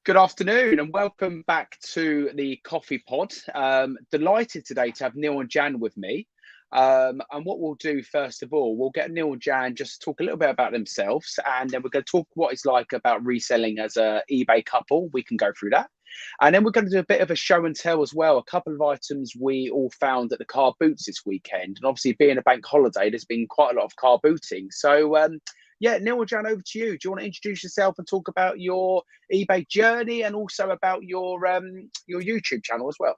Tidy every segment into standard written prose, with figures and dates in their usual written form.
Good afternoon and welcome back to the Coffee Pod. Delighted today to have Neil and Jan with me. And what we'll do first of all, we'll get Neil and Jan just talk a little bit about themselves, and then we're going to talk what it's like about reselling as a eBay couple. We can go through that. And then we're going to do a bit of a show and tell as well. A couple of items we all found at the car boots this weekend. And obviously being a bank holiday, there's been quite a lot of car booting. So yeah, Neil and Jan, over to you. Do you want to introduce yourself and talk about your eBay journey and also about your YouTube channel as well?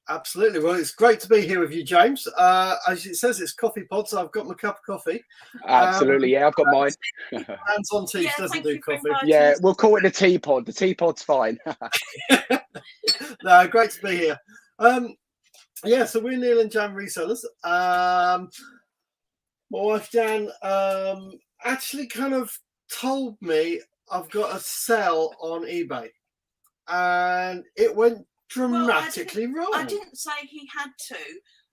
Absolutely. Well, it's great to be here with you, James. As it says, it's Coffee Pod, so I've got my cup of coffee. Absolutely, yeah, I've got mine. Hands on tea doesn't do coffee. Yeah, we'll call it the teapot. The teapot's fine. No, great to be here. Yeah, so we're Neil and Jan Resellers. My wife Jan actually kind of told me I've got a sell on eBay, and it went dramatically wrong. I didn't say he had to,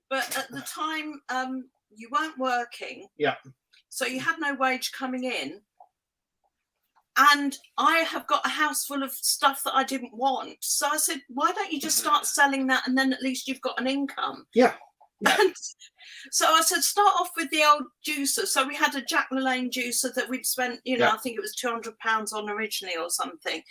but at the time you weren't working. Yeah. So you had no wage coming in. And I have got a house full of stuff that I didn't want. So I said, why don't you just start selling that, and then at least you've got an income? Yeah. And so I said, start off with the old juicer. So we had a Jack LaLanne juicer that we'd spent, I think it was £200 on originally or something.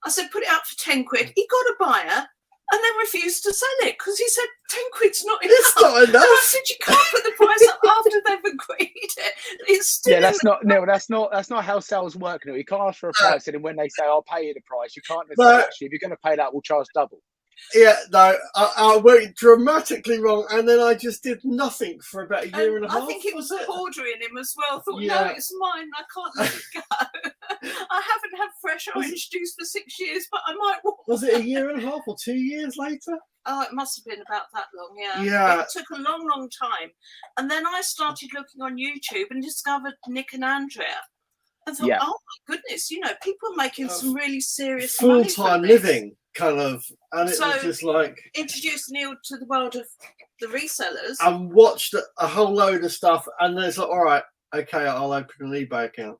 I said, put it out for 10 quid. He got a buyer and then refused to sell it because he said 10 quid's not enough. It's not enough. And I said, you can't put the price up after they've agreed it. It's still that's not how sales work. No, you can't ask for a price, and then when they say I'll pay you the price, you can't say actually if you're going to pay that, we'll charge double. Yeah, no, I went dramatically wrong, and then I just did nothing for about a year and a half. I think it was powdering him as well. Thought, yeah. no, it's mine. I can't let it go. I haven't had fresh orange juice for 6 years, but I might want. Was it a year and a half or 2 years later? Oh, it must have been about that long, yeah. Yeah. It took a long, long time. And then I started looking on YouTube and discovered Nick and Andrea. And thought, oh my goodness, people are making some really serious full-time living. Kind of, and it was just like introduced Neil to the world of the resellers and watched a whole load of stuff, and then it's like, all right, okay, I'll open an eBay account.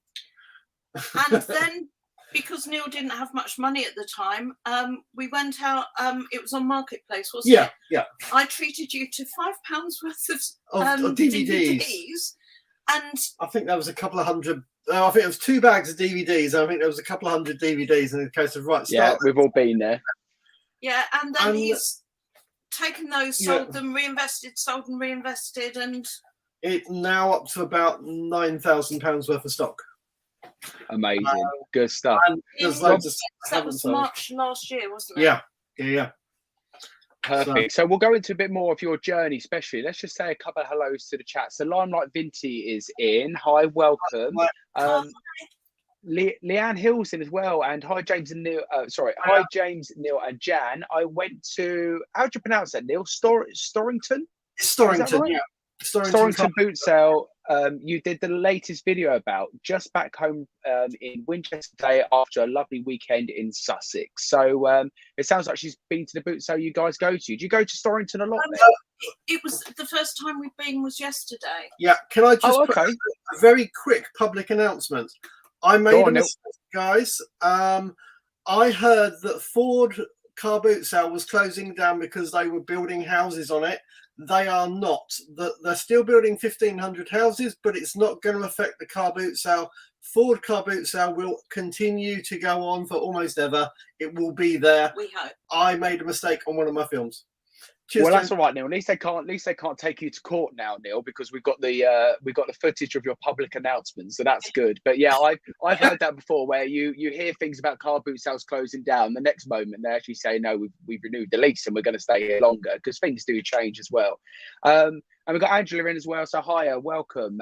And then because Neil didn't have much money at the time, we went out. It was on Marketplace, wasn't it? Yeah. I treated you to £5 worth of DVDs, and I think there was a couple of hundred. I think it was 2 bags of DVDs. I think there was a couple of hundred DVDs in the case of Yeah, we've all been there. Yeah, and then he's taken those, sold them, reinvested, sold and reinvested, and it's now up to about £9,000 worth of stock. Amazing, good stuff. And there's loads of stuff that was March last year, wasn't it? Yeah. Perfect. So we'll go into a bit more of your journey, especially. Let's just say a couple of hellos to the chat. So Limelight Vinty is in. Hi, welcome. Leanne Hill's in as well. And hi, James and Neil. Hi, James, Neil, and Jan. I went to, how do you pronounce that, Neil? Storrington? It's Storrington, right? yeah. Storrington boot sale. You did the latest video about just back home in Winchester Day after a lovely weekend in Sussex. So it sounds like she's been to the boot sale you guys go to. Do you go to Storrington a lot? It was the first time we've been was yesterday. Yeah, can I just put a very quick public announcement? I made a mistake, guys. I heard that Ford car boot sale was closing down because they were building houses on it. They are not. They're still building 1,500 houses, but it's not going to affect the car boot sale. Ford car boot sale will continue to go on for almost ever. It will be there. We hope. I made a mistake on one of my films. Cheers, well, that's all right, Neil. At least they can't take you to court now, Neil, because we've got the footage of your public announcements, so that's good. But yeah, I've heard that before, where you hear things about car boot sales closing down. The next moment, they actually say, no, we've renewed the lease and we're going to stay here longer, because things do change as well. And we've got Angela in as well. So hiya, welcome.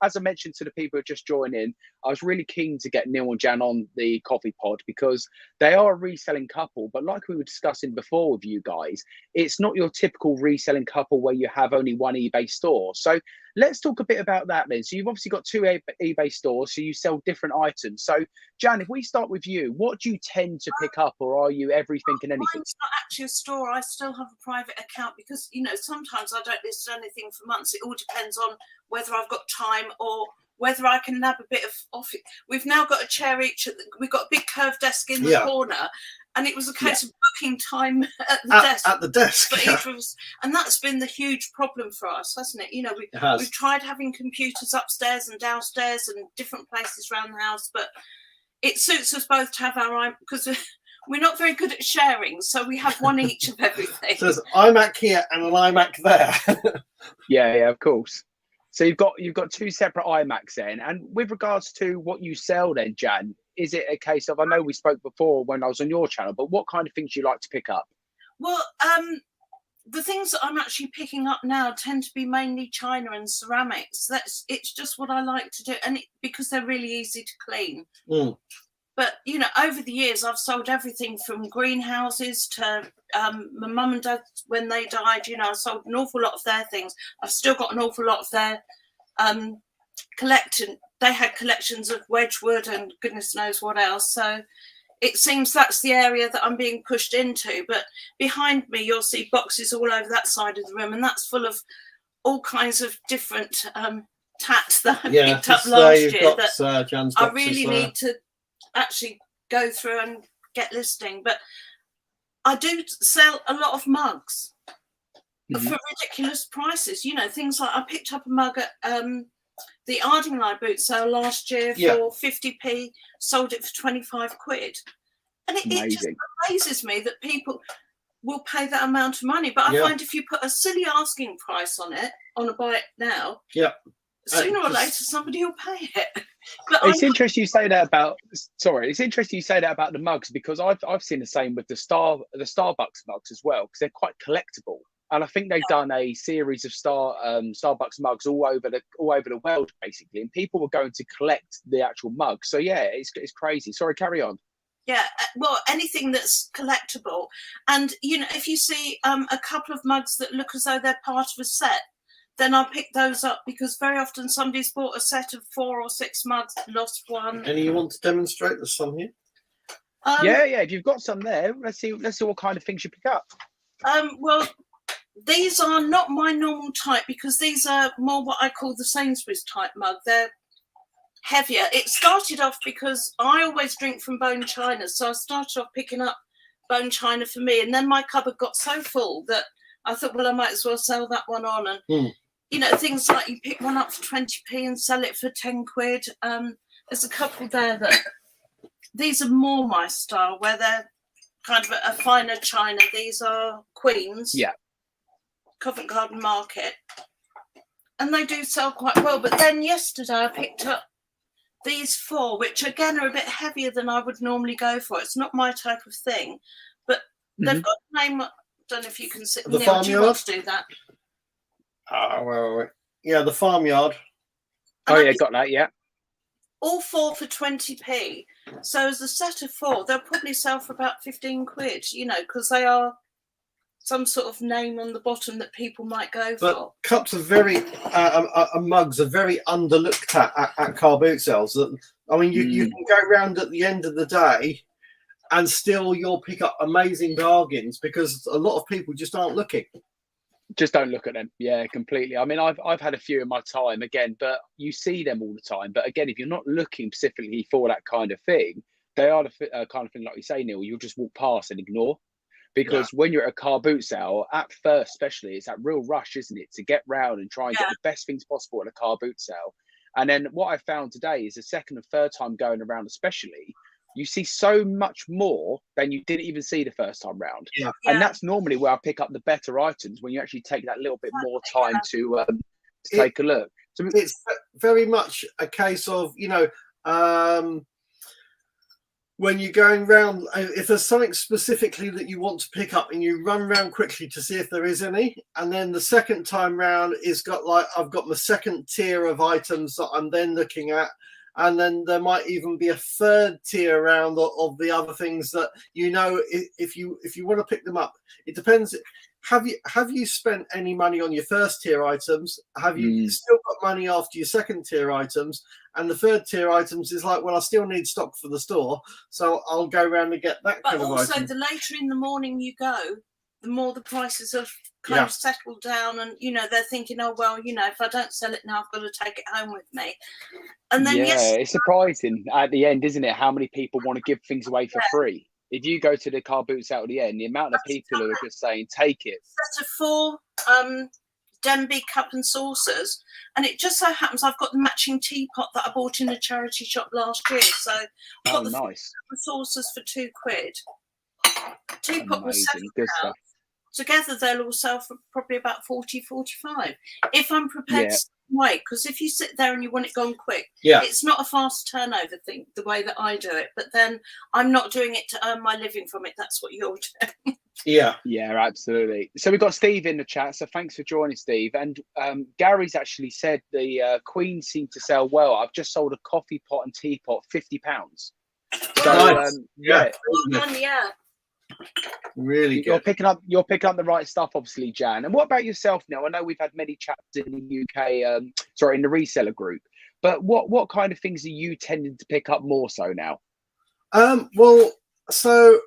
As I mentioned to the people who are just joining, I was really keen to get Neil and Jan on the Coffee Pod because they are a reselling couple. But like we were discussing before with you guys, it's not your typical reselling couple where you have only one eBay store. So let's talk a bit about that then. So you've obviously got 2 eBay stores, so you sell different items. So Jan, if we start with you, what do you tend to pick up, or are you everything and anything? Mine's not actually a store. I still have a private account because, sometimes I don't list anything for months. It all depends on whether I've got time or whether I can nab a bit of off it. We've now got a chair each. We've got a big curved desk in the corner, and it was a case of booking time at the desk. At the desk, for each of us, and that's been the huge problem for us, hasn't it? You know, we've tried having computers upstairs and downstairs and different places around the house, but it suits us both to have our own, because we're not very good at sharing, so we have one each of everything. So there's an iMac here and an iMac there. Yeah, of course. So you've got two separate iMacs then. And with regards to what you sell then, Jan, is it a case of, I know we spoke before when I was on your channel, but what kind of things do you like to pick up? Well, the things that I'm actually picking up now tend to be mainly china and ceramics. It's just what I like to do, and because they're really easy to clean. But you know, over the years, I've sold everything from greenhouses to my mum and dad when they died. You know, I sold an awful lot of their things. I've still got an awful lot of their collection. They had collections of Wedgwood and goodness knows what else. So it seems that's the area that I'm being pushed into. But behind me, you'll see boxes all over that side of the room, and that's full of all kinds of different tats that I picked up last year that Jan's I really need to actually go through and get listing. But I do sell a lot of mugs for ridiculous prices. You know, things like I picked up a mug at the Ardingly boot sale last year for 50p, sold it for 25 quid. And it just amazes me that people will pay that amount of money. But I find if you put a silly asking price on it, on a buy it now, sooner or later somebody will pay it. But it's interesting you say that about. Sorry, it's interesting you say that about the mugs, because I've seen the same with the Starbucks mugs as well, because they're quite collectible. And I think they've done a series of Starbucks mugs all over the world, basically, and people were going to collect the actual mug. So yeah, it's crazy. Sorry, carry on. Yeah, well, anything that's collectible, and you know, if you see a couple of mugs that look as though they're part of a set, then I'll pick those up, because very often somebody's bought a set of 4 or 6 mugs, lost one. Any you want to demonstrate? There's some here. Yeah. If you've got some there, let's see what kind of things you pick up. Well, these are not my normal type, because these are more what I call the Sainsbury's type mug. They're heavier. It started off because I always drink from bone china, so I started off picking up bone china for me, and then my cupboard got so full that I thought, well, I might as well sell that one on. And you know, things like you pick one up for 20p and sell it for 10 quid. There's a couple there that these are more my style, where they're kind of a finer china. These are Queens, Covent Garden Market, and they do sell quite well. But then yesterday I picked up these 4, which again are a bit heavier than I would normally go for. It's not my type of thing, but they've got a name. I don't know if you can see. The Neil, Farmyard? do you want to do that? Well, yeah, the Farmyard. Oh yeah, got that. Yeah. All 4 for 20p. So as a set of 4, they'll probably sell for about 15 quid. You know, because they are some sort of name on the bottom that people might go for. Cups are very, mugs are very underlooked at car boot sales. I mean, you can go around at the end of the day and still you'll pick up amazing bargains, because a lot of people just aren't looking. Just don't look at them. Yeah, completely. I mean, I've had a few in my time again, but you see them all the time. But again, if you're not looking specifically for that kind of thing, they are the kind of thing, like you say, Neil, you'll just walk past and ignore. Because when you're at a car boot sale, at first especially, it's that real rush, isn't it, to get round and try and get the best things possible at a car boot sale. And then what I found today is the second and third time going around especially, you see so much more than you didn't even see the first time round. And that's normally where I pick up the better items, when you actually take that little bit more time to take a look. So it's very much a case of, you know, when you're going round, if there's something specifically that you want to pick up, and you run around quickly to see if there is any, and then the second time round is got, like, I've got my second tier of items that I'm then looking at, and then there might even be a third tier round of the other things that, you know, if you want to pick them up, it depends. Have you spent any money on your first tier items? Have you still got money after your second tier items? And the third tier items is like, well, I still need stock for the store, so I'll go around and get that kind of item. But also, the later in the morning you go, the more the prices have kind of settled down, and they're thinking, oh well, if I don't sell it now, I've got to take it home with me. And then it's surprising at the end, isn't it, how many people want to give things away for free? If you go to the car boot sale at the end, the amount of people who are just saying, take it. Set of 4 Denby cup and saucers, and it just so happens I've got the matching teapot that I bought in a charity shop last year. So I've got the saucers for £2. Teapot was £7. Together they'll all sell for probably about 40-45 if I'm prepared to wait, because if you sit there and you want it gone quick, it's not a fast turnover thing the way that I do it, but then I'm not doing it to earn my living from it. That's what you're doing. Yeah, absolutely. So we've got Steve in the chat, so thanks for joining, Steve. And Gary's actually said the Queen seem to sell well. I've just sold a coffee pot and teapot, £50. So nice. Well done, really good. You're picking up the right stuff, obviously, Jan. And what about yourself now? I know we've had many chats in the UK, in the reseller group, but what kind of things are you tending to pick up more so now? Well, so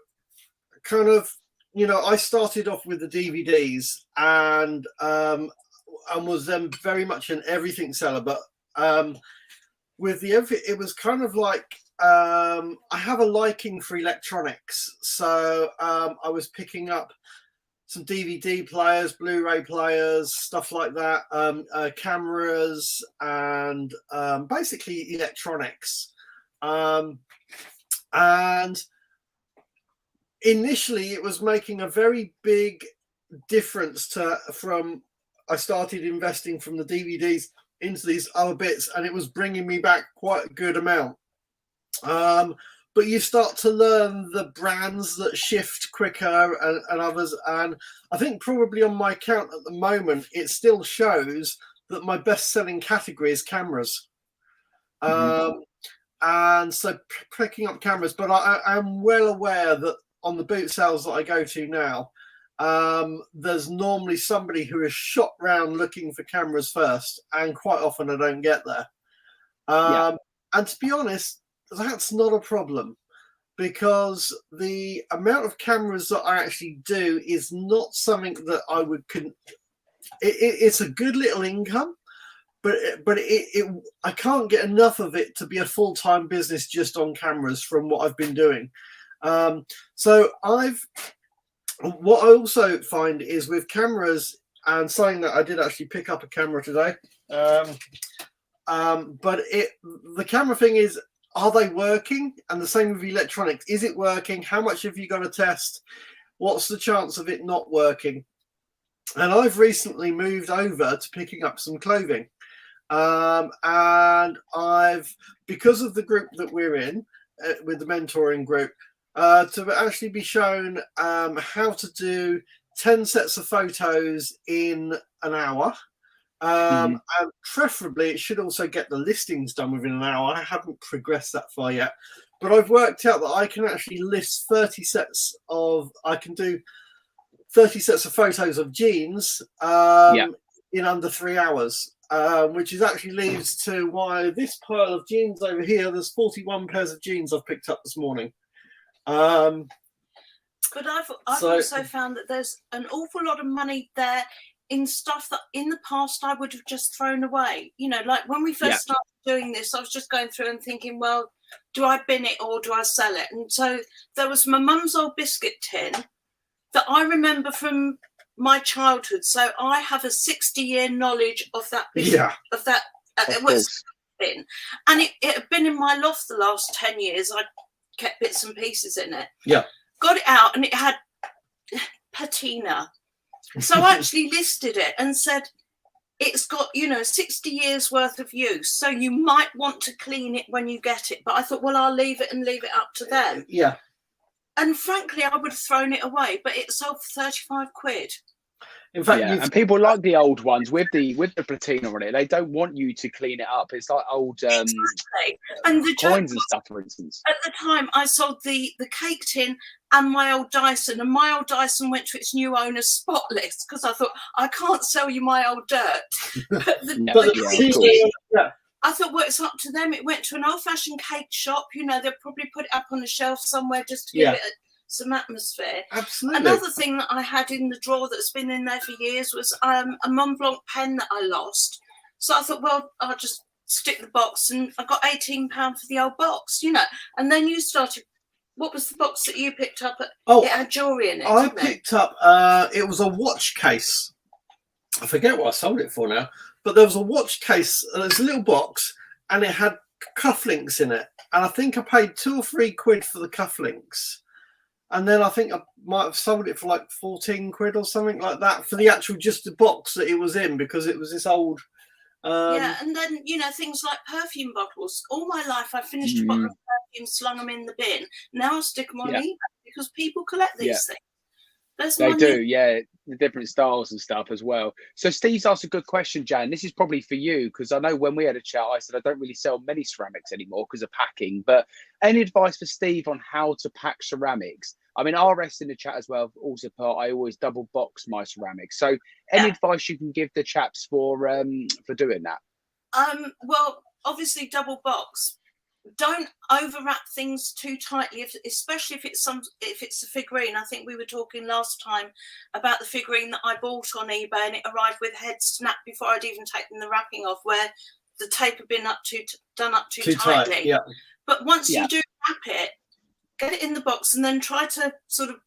kind of, I started off with the DVDs and was then very much an everything seller, but with the it was kind of like I have a liking for electronics, so I was picking up some DVD players, Blu-ray players, stuff like that, cameras, and basically electronics. And initially, it was making a very big difference from I started investing from the DVDs into these other bits, and it was bringing me back quite a good amount. But you start to learn the brands that shift quicker and others. And I think probably on my account at the moment, it still shows that my best-selling category is cameras. And so picking up cameras, but I'm well aware that on the boot sales that I go to now, there's normally somebody who is shot round looking for cameras first, and quite often I don't get there. And to be honest, that's not a problem, because the amount of cameras that I actually do is not something that I would it's a good little income, but I can't get enough of it to be a full-time business just on cameras from what I've been doing. So what I also find is with cameras, and something that I did actually pick up a camera today, but the camera thing is, are they working? And the same with electronics. Is it working? How much have you got to test? What's the chance of it not working? And I've recently moved over to picking up some clothing. And because of the group that we're in, with the mentoring group, to actually be shown how to do 10 sets of photos in an hour. And preferably it should also get the listings done within an hour. I haven't progressed that far yet, but I've worked out that I can actually list 30 sets of, I can do 30 sets of photos of jeans in under 3 hours, which is actually leads to why this pile of jeans over here, there's 41 pairs of jeans I've picked up this morning. But I've also found that there's an awful lot of money there in stuff that in the past I would have just thrown away. Like when we first started doing this, I was just going through and thinking, well, do I bin it or do I sell it? And so there was my mum's old biscuit tin that I remember from my childhood. So I have a 60-year knowledge of that biscuit, of that it was bin. And it had been in my loft the last 10 years. I kept bits and pieces in it. Got it out and it had patina. So I actually listed it and said, it's got, 60 years worth of use. So you might want to clean it when you get it. But I thought, well, I'll leave it up to them. And frankly, I would have thrown it away, but it sold for 35 quid. In fact, and people like the old ones with the patina on it. They don't want you to clean it up. It's like old and the coins and stuff, for instance. At the time, I sold the cake tin and my old Dyson, and my old Dyson went to its new owner's spot list because I thought, I can't sell you my old dirt. But I thought, well, it's up to them. It went to an old-fashioned cake shop. They'll probably put it up on the shelf somewhere just to give it some atmosphere. Absolutely. Another thing that I had in the drawer that's been in there for years was a Mont Blanc pen that I lost. So I thought, well, I'll just stick the box, and I got £18 for the old box, you know. And then you started. What was the box that you picked up? It had jewellery in it. I picked up. It was a watch case. I forget what I sold it for now, but there was a watch case. There's a little box, and it had cufflinks in it. And I think I paid £2 or £3 for the cufflinks. And then I think I might have sold it for like £14 or something like that for the actual just the box that it was in, because it was this old. Yeah, and then, you know, things like perfume bottles. All my life, I finished a bottle of perfume, slung them in the bin. Now I stick them on eBay because people collect these things. They do, yeah, the different styles and stuff as well. So Steve's asked a good question, Jan. This is probably for you, because I know when we had a chat, I said I don't really sell many ceramics anymore because of packing. But any advice for Steve on how to pack ceramics? I mean, RS in the chat as well also put, I always double box my ceramics. So any advice you can give the chaps for doing that? Well, obviously double box. Don't overwrap things too tightly, especially if it's a figurine. I think we were talking last time about the figurine that I bought on eBay, and it arrived with head snapped before I'd even taken the wrapping off, where the tape had been done up too tightly. Tight, yeah. But once you do wrap it, get it in the box, and then try to sort of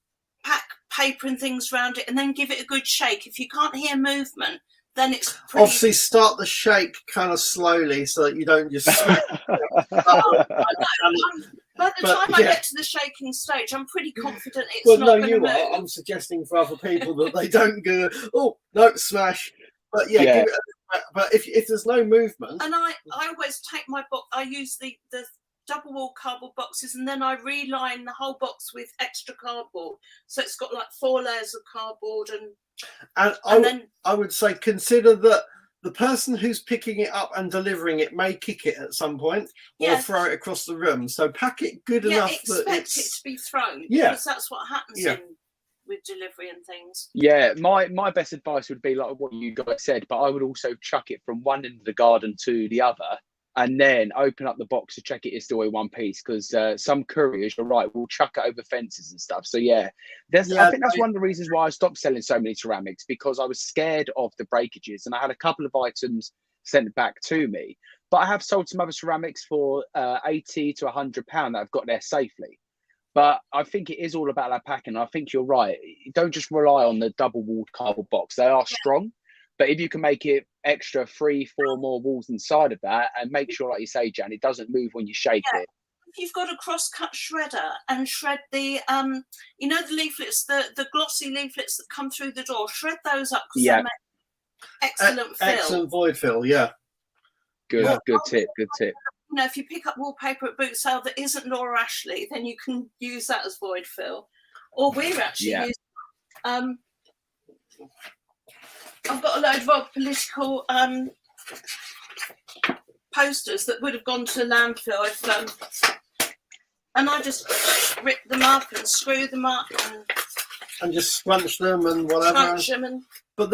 pack paper and things around it, and then give it a good shake. If you can't hear movement, then it's obviously start the shake kind of slowly so that you don't just by the time I get to the shaking stage, I'm pretty confident it's well, not no, you move. are. I'm suggesting for other people that they don't go, oh no, smash. But give it but if there's no movement, and I always take my box, I use the double wall cardboard boxes, and then I reline the whole box with extra cardboard, so it's got like 4 layers of cardboard. And then I would say consider that the person who's picking it up and delivering it may kick it at some point or throw it across the room. So pack it good enough that expect it to be thrown, Yeah. because that's what happens with delivery and things. Yeah, my best advice would be like what you guys said, but I would also chuck it from one end of the garden to the other, and then open up the box to check it is still in one piece, because some couriers, you're right, will chuck it over fences and stuff. So I think that's one of the reasons why I stopped selling so many ceramics, because I was scared of the breakages, and I had a couple of items sent back to me. But I have sold some other ceramics for £80 to £100 that I've got there safely. But I think it is all about that packing. I think you're right. Don't just rely on the double-walled cardboard box. They are strong. But if you can make it extra 3-4 more walls inside of that, and make sure, like you say, Jan, it doesn't move when you shake it. If you've got a cross-cut shredder and shred the, you know, the leaflets, the glossy leaflets that come through the door, shred those up, because they make excellent fill. Excellent void fill, yeah. Good tip. You know, if you pick up wallpaper at boot sale that isn't Laura Ashley, then you can use that as void fill. Or we're actually using, I've got a load of old political posters that would have gone to landfill if, and I just rip them up and screw them up and just scrunch them and whatever. Scrunch them but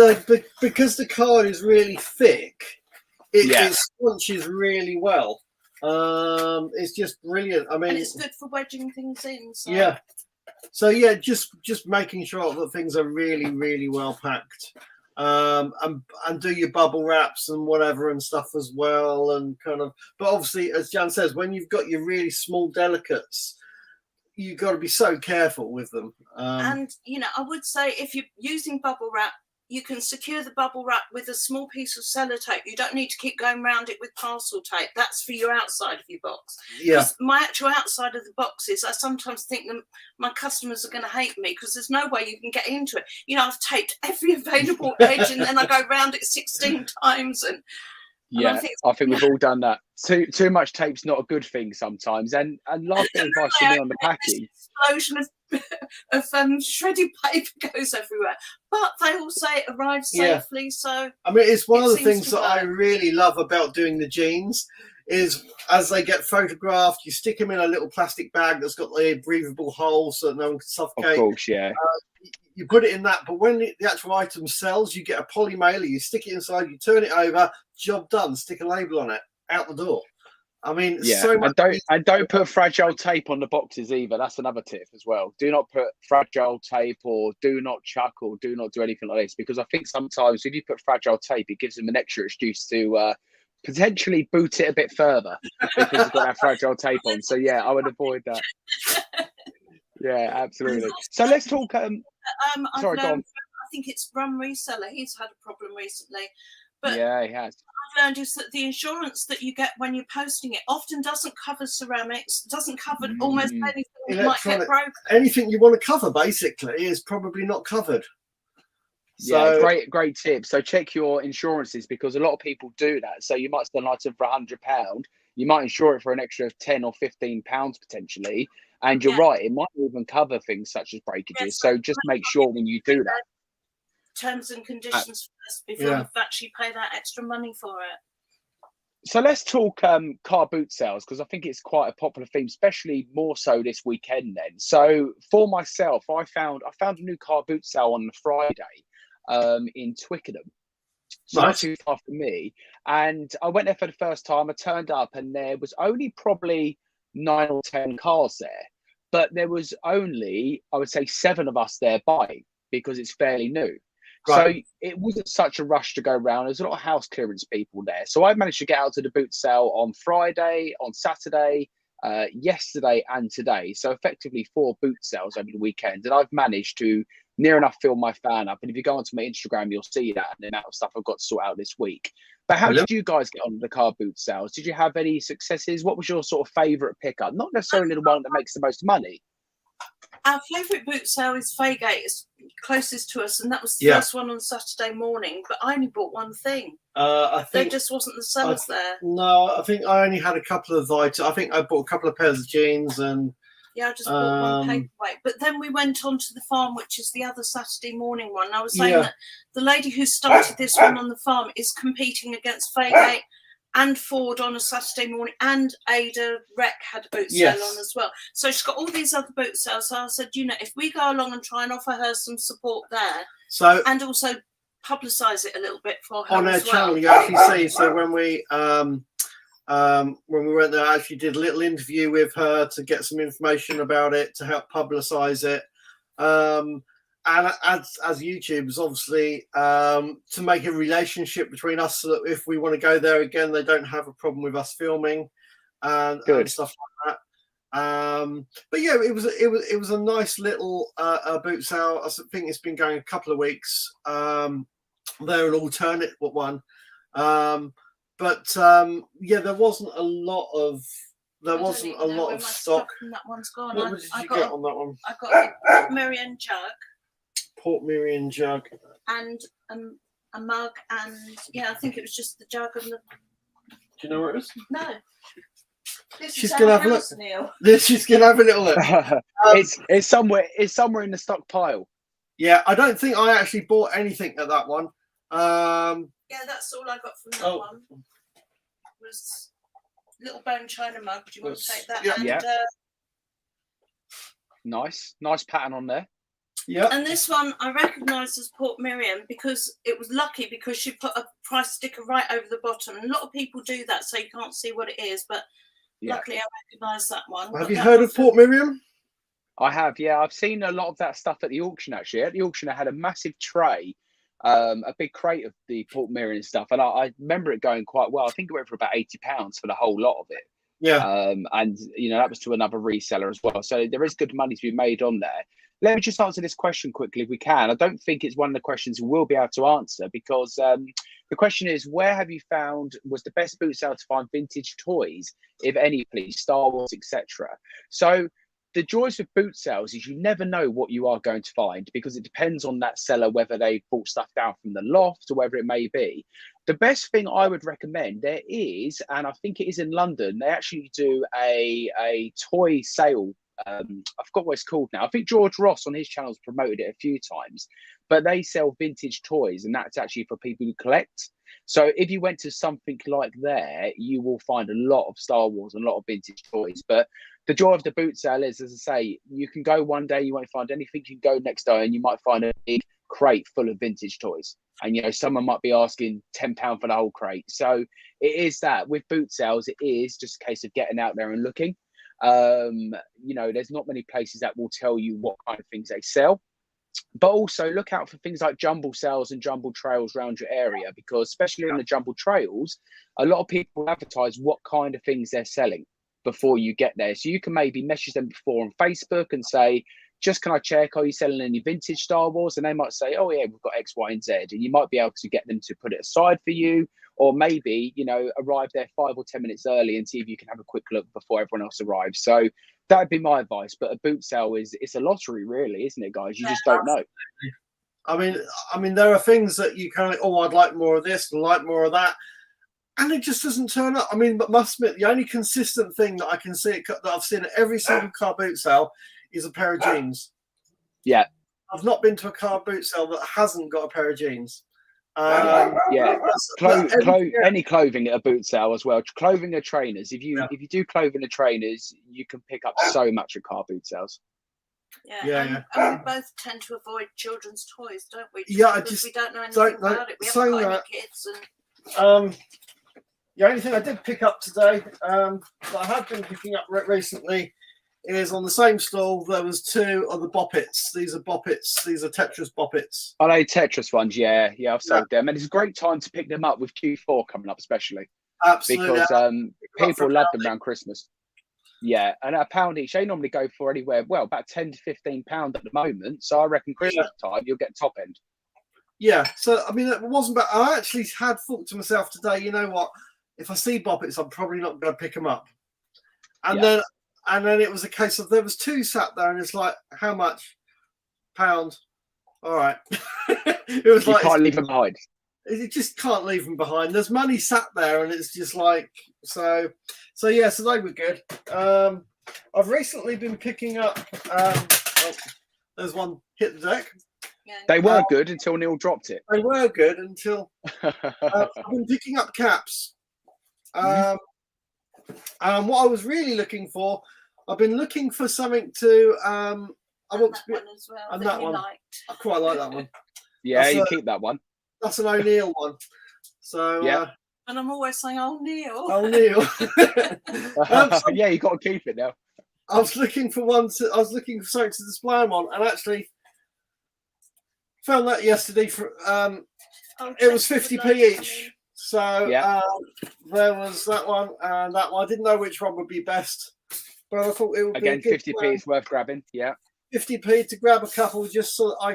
because the card is really thick, it scrunches really well. It's just brilliant. I mean, and it's good for wedging things in. So just making sure that things are really, really well packed. And do your bubble wraps and whatever and stuff as well, and kind of. But obviously, as Jan says, when you've got your really small delicates, you've got to be so careful with them. And you know, I would say if you're using bubble wrap, you can secure the bubble wrap with a small piece of sellotape. You don't need to keep going around it with parcel tape. That's for your outside of your box. Yeah. My actual outside of the boxes, I sometimes think that my customers are going to hate me, because there's no way you can get into it. You know, I've taped every available edge, and then I go round it 16 times. And I think we've all done that. Too much tape's not a good thing sometimes. And last bit of advice for me on the packing. Explosion of shredded paper goes everywhere, but they all say it arrives safely. So I mean, it's one of the things that I really love about doing the jeans is as they get photographed, you stick them in a little plastic bag that's got the breathable hole so that no one can suffocate. Of course, yeah. You put it in that, but when the actual item sells, you get a poly mailer, you stick it inside, you turn it over, job done, stick a label on it, out the door. I mean, Yeah, so much. and don't put fragile tape on the boxes either. That's another tip as well. Do not put fragile tape, or do not chuck, or do not do anything like this, because I think sometimes if you put fragile tape, it gives them an extra excuse to potentially boot it a bit further because it's got that fragile tape on. So yeah, I would avoid that. Yeah, absolutely. So let's talk. Sorry, go on. I think it's Rum Reseller. He's had a problem recently. But yeah, he has. I've learned is that the insurance that you get when you're posting it often doesn't cover ceramics, doesn't cover almost anything that might get broken. Anything you want to cover basically is probably not covered. So, yeah, great tip. So check your insurances, because a lot of people do that. So you might spend an item for £100, you might insure it for an extra £10 or £15 potentially, and you're right, it might even cover things such as breakages. So just make sure when you do that. Terms and conditions first before you actually pay that extra money for it. So let's talk car boot sales, because I think it's quite a popular theme, especially more so this weekend then. So for myself, I found a new car boot sale on the Friday in Twickenham. So not too far from me. And I went there for the first time. I turned up and there was only probably 9 or 10 cars there. But there was only, I would say, 7 of us there buying, because it's fairly new. Right. So it wasn't such a rush to go around. There's a lot of house clearance people there. So I managed to get out to the boot sale on Friday, on Saturday, yesterday and today. So effectively 4 boot sales over the weekend. And I've managed to near enough fill my fan up. And if you go onto my Instagram, you'll see that and the amount of stuff I've got to sort out this week. But how did you guys get on the car boot sales? Did you have any successes? What was your sort of favourite pickup? Not necessarily the one that makes the most money. Our favourite boot sale is Faygate. It's closest to us, and that was the first one on Saturday morning. But I only bought one thing. I think there just wasn't the sellers there. No, I think I only had a couple of items. I think I bought a couple of pairs of jeans and. Yeah, I just bought one paperweight. But then we went on to the farm, which is the other Saturday morning one. I was saying that the lady who started this one on the farm is competing against Faygate and Ford on a Saturday morning, and Ada Rec had a boot sale on as well. So she's got all these other boot sales. So I said, if we go along and try and offer her some support there, and also publicise it a little bit for her on her channel, you actually see. So when we went there, I actually did a little interview with her to get some information about it to help publicise it. And as YouTubers, obviously, to make a relationship between us, so that if we want to go there again, they don't have a problem with us filming and stuff like that. But yeah, it was a nice little boot sale. I think it's been going a couple of weeks. They're an alternate one, but yeah, there wasn't a lot of stock. That one's gone. What did you get on that one? I got a Miriam jug. Port Miriam jug. And a mug, and I think it was just the jug and the. Do you know where it is? No. She's gonna have a look. Neil. She's gonna have a little look. It's somewhere in the stockpile. Yeah, I don't think I actually bought anything at that one. Yeah, that's all I got from that one. Was little bone china mug. Do you want to take that? Yeah. Nice pattern on there. Yeah. And this one I recognised as Port Miriam because it was lucky because she put a price sticker right over the bottom. And a lot of people do that, so you can't see what it is. But luckily, I recognised that one. Have you heard of Port Miriam? I have. Yeah, I've seen a lot of that stuff at the auction. Actually, at the auction, I had a massive tray, a big crate of the Port Miriam stuff, and I remember it going quite well. I think it went for about £80 for the whole lot of it. Yeah. And that was to another reseller as well. So there is good money to be made on there. Let me just answer this question quickly if we can. I don't think it's one of the questions we'll be able to answer because the question is, where have you found was the best boot sale to find vintage toys, if any, please, Star Wars, etc. So the joys with boot sales is you never know what you are going to find because it depends on that seller, whether they bought stuff down from the loft or whatever it may be. The best thing I would recommend there is, and I think it is in London, they actually do a toy sale. I forgot what it's called now. I think George Ross on his channel has promoted it a few times, but they sell vintage toys and that's actually for people who collect. So if you went to something like there, you will find a lot of Star Wars and a lot of vintage toys. But the joy of the boot sale is, as I say, you can go one day, you won't find anything. You can go next day and you might find a big crate full of vintage toys. and someone might be asking £10 for the whole crate. So it is that with boot sales, it is just a case of getting out there and looking. There's not many places that will tell you what kind of things they sell. But also look out for things like jumble sales and jumble trails around your area, because especially on the jumble trails, a lot of people advertise what kind of things they're selling before you get there. So you can maybe message them before on Facebook and say, just can I check, are you selling any vintage Star Wars? And they might say, oh yeah, we've got X, Y, and Z. And you might be able to get them to put it aside for you, or maybe, arrive there 5 or 10 minutes early and see if you can have a quick look before everyone else arrives. So that'd be my advice. But a boot sale it's a lottery, really, isn't it, guys? You just don't know. I mean, there are things that you kind of, I'd like more of this and like more of that, and it just doesn't turn up. I mean, but must admit, the only consistent thing that I can see that I've seen at every single car boot sale is a pair of jeans. Yeah, I've not been to a car boot sale that hasn't got a pair of jeans. Any clothing at a boot sale as well. Clothing or trainers. If you do clothing or trainers, you can pick up so much at car boot sales. And we both tend to avoid children's toys, don't we? We don't know anything about it. We haven't got any kids. The only thing I did pick up today, that I have been picking up recently, is on the same stall there was 2 of the Boppets. These are Boppets. These are Tetris Boppets. Oh, they Tetris ones, yeah. I've sold them, and it's a great time to pick them up with Q4 coming up, especially. Absolutely, because people love them around Christmas. Yeah, and a pound each. They normally go for anywhere, about £10 to £15 at the moment. So I reckon Christmas time you'll get top end. Yeah. So I mean, it wasn't bad. I actually had thought to myself today, you know what? If I see Boppets, I'm probably not going to pick them up. And then it was a case of there was 2 sat there, and it's like, how much? £1. All right. It was you can't leave them behind. You just can't leave them behind. There's money sat there, and it's just like so they were good. I've recently been picking up. There's one hit the deck. They were good until Neil dropped it. They were good until I've been picking up caps. What I was really looking for, I've been looking for something to. I want to be, one as well. And that one, liked. I quite like that one. Yeah, you keep that one. That's an O'Neill one. So and I'm always saying O'Neill. O'Neill. Yeah, you got to keep it now. I was looking for something to display them on, and actually found that yesterday for it was 50p each. So there was that one and that one. I didn't know which one would be best, but I thought it would again, be again 50p is worth grabbing. Yeah, 50p to grab a couple just so that I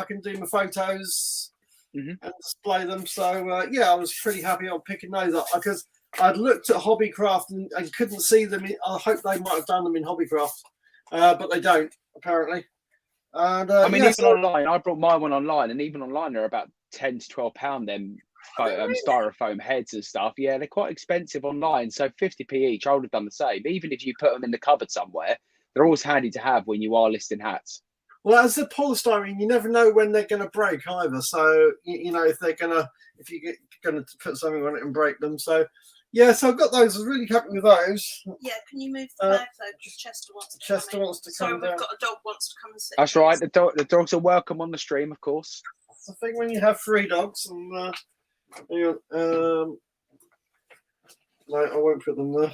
can do my photos and display them. So I was pretty happy on picking those up because I'd looked at Hobbycraft and couldn't see them. I hope they might have done them in Hobbycraft, but they don't apparently. And I mean, even online, I brought my one online, and even online they're about £10 to £12. Them styrofoam heads and stuff. Yeah, they're quite expensive online. So 50p each, I would have done the same. Even if you put them in the cupboard somewhere, they're always handy to have when you are listing hats. Well, as a polystyrene, you never know when they're going to break either. So if you're going to put something on it and break them. So so I've got those. I was really happy with those. Yeah, can you move the bag though? Because Chester wants to come in. We've got a dog wants to come and sit. That's right. The dogs are welcome on the stream, of course. That's the thing when you have 3 dogs. And no, I won't put them there.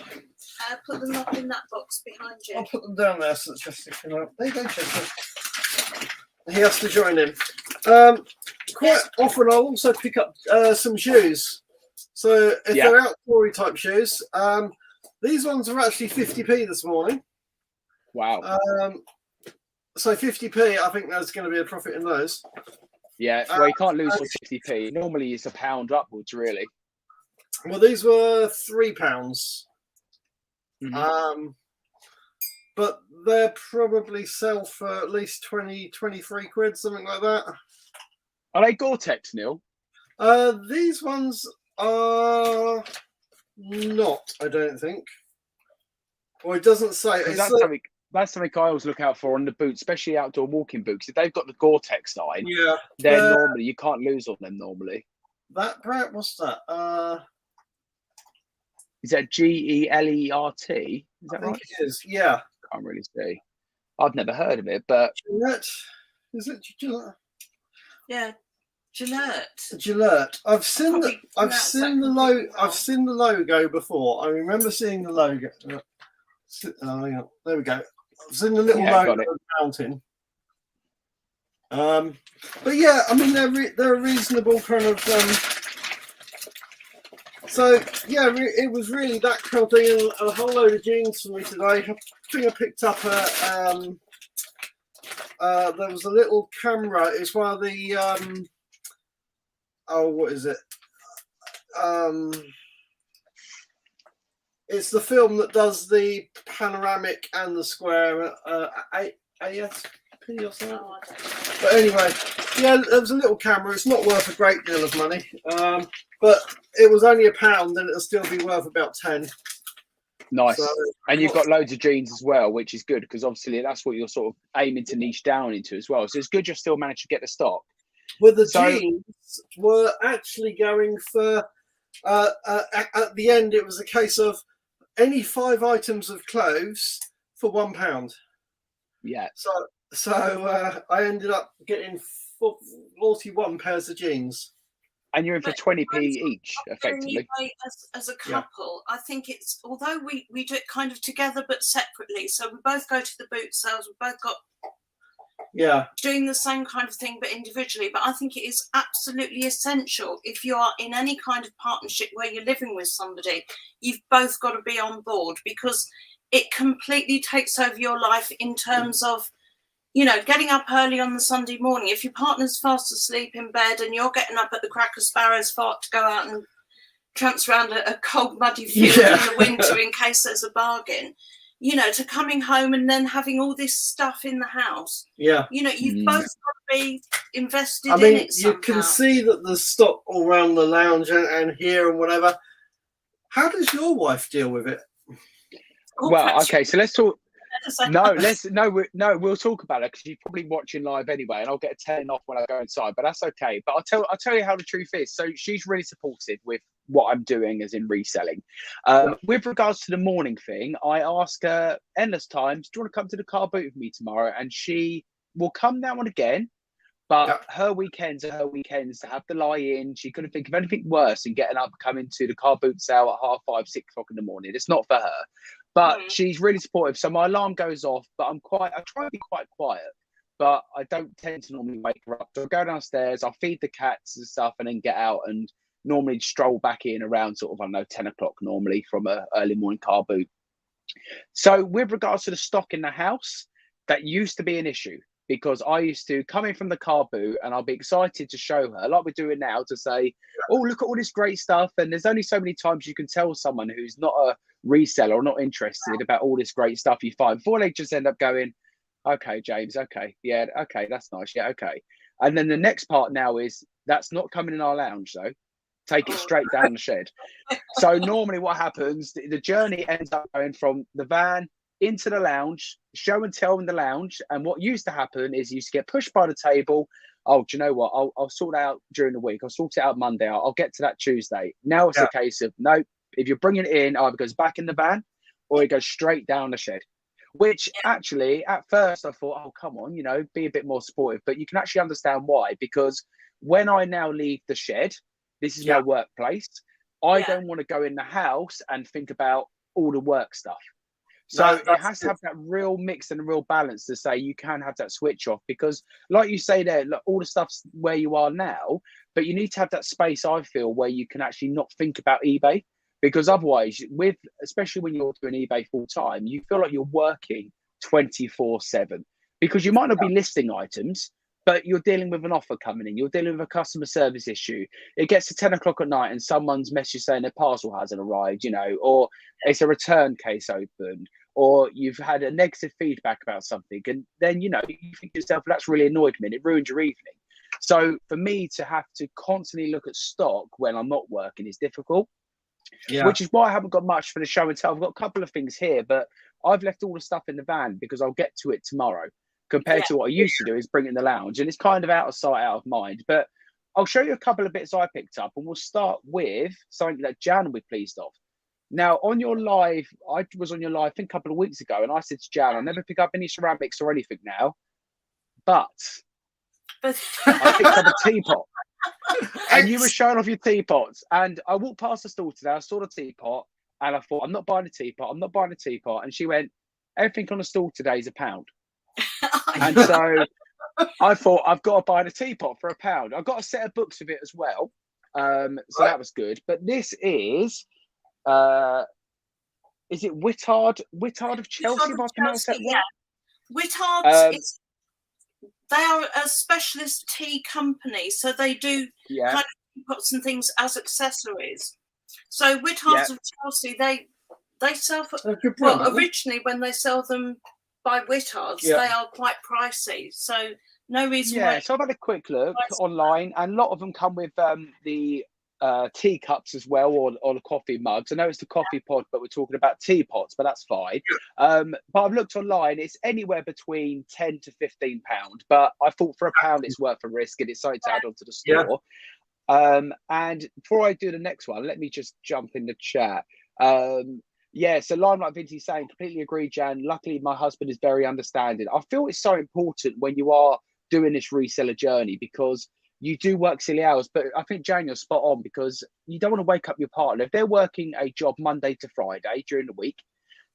Put them up in that box behind you. I'll put them down there so that Chester can. There you go, Chester. He has to join in. Quite often, I'll also pick up some shoes. So if they're outdoory type shoes, these ones are actually 50p this morning. Wow. So 50p, I think there's going to be a profit in those. Yeah, well, you can't lose on 50p. Normally, it's £1 upwards, really. Well, these were £3. But they're probably sell for at least 20, 23 quid, something like that. Are they Gore-Tex, Neil? These ones are not, I don't think. Or it doesn't say. That's something I always look out for on the boots, especially outdoor walking boots. If they've got the Gore-Tex sign, then normally you can't lose on them normally. That brand, what's that? Is that Gellert? Is that right? It is. Yeah. Can't really see. I've never heard of it, but Is it Gillette? Yeah, Gillette. I've seen the logo before. I remember seeing the logo. Hang on. There we go. I've seen the little logo of the mountain. But yeah, I mean they're a reasonable kind of. So yeah, it was really that kind of thing, and a whole load of jeans for me today. I think I picked up there was a little camera. It's one of the what is it? It's the film that does the panoramic and the square. ASP or something. Oh, but anyway, yeah, there was a little camera. It's not worth a great deal of money, but it was only £1, and it'll still be worth about 10. Nice. So, and you've got loads of jeans as well, which is good because obviously that's what you're sort of aiming to niche down into as well. So it's good you're still managed to get the stock. Well, the jeans were actually going for at the end. It was a case of any 5 items of clothes for £1. Yeah. So I ended up getting 41 pairs of jeans. And you're in for 20p each, effectively. As a couple, I think it's, although we do it kind of together but separately. So we both go to the boot sales. We both got doing the same kind of thing but individually. But I think it is absolutely essential if you are in any kind of partnership where you're living with somebody, you've both got to be on board, because it completely takes over your life in terms of, you know, getting up early on the Sunday morning. If your partner's fast asleep in bed and you're getting up at the crack of sparrow's fart to go out and trance around a cold, muddy field in the winter in case there's a bargain, you know, to coming home and then having all this stuff in the house. Yeah. You know, you've both got to be invested in it somehow. You can see that there's stock all around the lounge and here and whatever. How does your wife deal with it? Well, okay, so let's talk. We'll talk about it because you're probably watching live anyway, and I'll get a 10 off when I go inside, but that's okay. But I'll tell you how the truth is. So she's really supportive with what I'm doing, as in reselling. With regards to the morning thing, I ask her endless times, do you want to come to the car boot with me tomorrow? And she will come now and again, but her weekends are her weekends to have the lie-in. She couldn't think of anything worse than getting up, coming to the car boot sale at 5:30, 6 o'clock in the morning. It's not for her. But she's really supportive. So my alarm goes off, but I try to be quite quiet, but I don't tend to normally wake her up. So I go downstairs, I'll feed the cats and stuff, and then get out and normally stroll back in around sort of, I don't know, 10 o'clock normally from a early morning car boot. So with regards to the stock in the house, that used to be an issue because I used to come in from the car boot and I'll be excited to show her, like we're doing now, to say, oh, look at all this great stuff. And there's only so many times you can tell someone who's not a reseller or not interested about all this great stuff you find before they just end up going, okay, James, okay, yeah, okay, that's nice, yeah, okay. And then the next part now is that's not coming in our lounge though. Take it straight down the shed. So normally what happens, the journey ends up going from the van into the lounge, show and tell in the lounge. And what used to happen is you used to get pushed by the table. Oh, do you know what? I'll sort it out during the week. I'll sort it out Monday. I'll get to that Tuesday. Now it's a case of, no, if you're bringing it in, either goes back in the van or it goes straight down the shed. Which actually, at first I thought, oh, come on, you know, be a bit more supportive. But you can actually understand why. Because when I now leave the shed, this is my workplace. I don't want to go in the house and think about all the work stuff. So it has to have that real mix and a real balance to say you can have that switch off, because like you say there, look, all the stuff's where you are now, but you need to have that space, I feel, where you can actually not think about eBay, because otherwise, especially when you're doing eBay full time, you feel like you're working 24/7 because you might not be listing items, but you're dealing with an offer coming in, you're dealing with a customer service issue. It gets to 10 o'clock at night and someone's message saying their parcel hasn't arrived, you know, or it's a return case opened, or you've had a negative feedback about something. And then, you know, you think to yourself, that's really annoyed me and it ruined your evening. So for me to have to constantly look at stock when I'm not working is difficult, which is why I haven't got much for the show and tell. I've got a couple of things here, but I've left all the stuff in the van because I'll get to it tomorrow. Compared to what I used to do is bring it in the lounge, and it's kind of out of sight, out of mind. But I'll show you a couple of bits I picked up, and we'll start with something that Jan will be pleased of. Now, on your live, I was on your live, I think a couple of weeks ago, and I said to Jan, I'll never pick up any ceramics or anything now, but I picked up a teapot. And you were showing off your teapots. And I walked past the store today. I saw the teapot, and I thought, I'm not buying a teapot. I'm not buying a teapot. And she went, everything on the store today is £1. And so I thought, I've got to buy a teapot for £1. I've got a set of books with it as well. So that was good. But this is it Whittard of Chelsea, if I pronounce that right? Whittard's, they are a specialist tea company, so they do kind of teapots and things as accessories. So Whittard's of Chelsea, they sell for, originally when they sell them by Whittard's, they are quite pricey. So no reason why. So I've had a quick look online, and a lot of them come with the teacups as well, or the coffee mugs. I know it's the coffee pod, but we're talking about teapots, but that's fine. But I've looked online, it's anywhere between £10 to £15. But I thought for £1 it's worth a risk, and it's something to add onto the store. And before I do the next one, let me just jump in the chat. So Limelight Vintage saying, completely agree, Jan. Luckily, my husband is very understanding. I feel it's so important when you are doing this reseller journey, because you do work silly hours. But I think, Jan, you're spot on, because you don't want to wake up your partner. If they're working a job Monday to Friday during the week,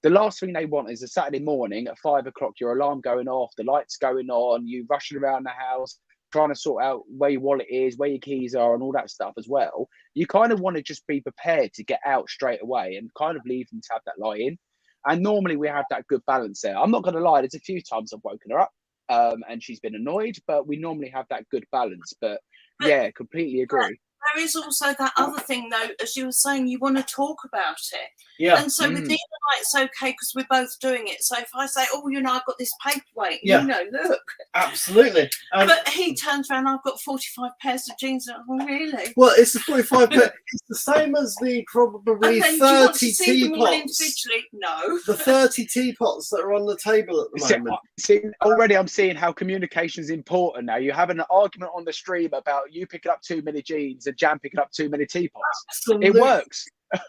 the last thing they want is a Saturday morning at 5 o'clock, your alarm going off, the lights going on, you rushing around the house, trying to sort out where your wallet is, where your keys are, and all that stuff as well. You kind of want to just be prepared to get out straight away and kind of leave them to have that lie in. And normally we have that good balance there. I'm not going to lie, there's a few times I've woken her up and she's been annoyed, but we normally have that good balance. But yeah, completely agree. There is also that other thing, though, as you were saying, you want to talk about it. Yeah. And so with Neil and I, it's okay because we're both doing it. So if I say, oh, I've got this paperweight, look. Absolutely. But he turns around, I've got 45 pairs of jeans. And I'm, really? Well, it's the 45 pairs. It's the same as the probably 30 teapots. No. The 30 teapots that are on the table at the moment. Already I'm seeing how communication is important now. You have an argument on the stream about you picking up too many jeans and Jan picking up too many teapots. Absolutely. It works.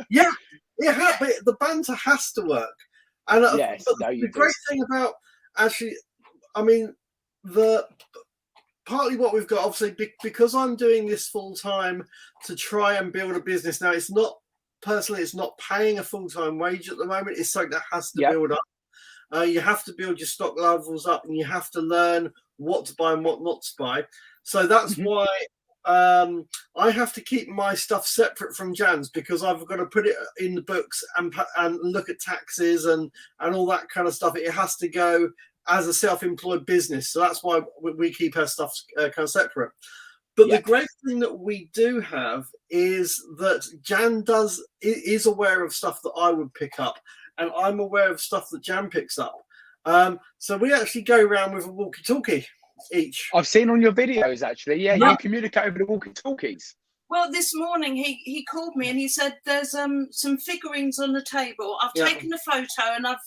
Yeah, but the banter has to work. And the great thing about actually, I mean, partly what we've got, obviously, because I'm doing this full time to try and build a business now. It's not paying a full-time wage at the moment. It's something that has to build up. You have to build your stock levels up, and you have to learn what to buy and what not to buy. So that's why I have to keep my stuff separate from Jan's, because I've got to put it in the books and look at taxes and all that kind of stuff. It has to go as a self-employed business. So that's why we keep our stuff kind of separate. But the great thing that we do have is that Jan is aware of stuff that I would pick up, and I'm aware of stuff that Jan picks up. So we actually go around with a walkie-talkie each. I've seen on your videos, actually. Yeah, you communicate over the walkie-talkies. Well, this morning he called me and he said there's some figurines on the table. I've taken a photo and I've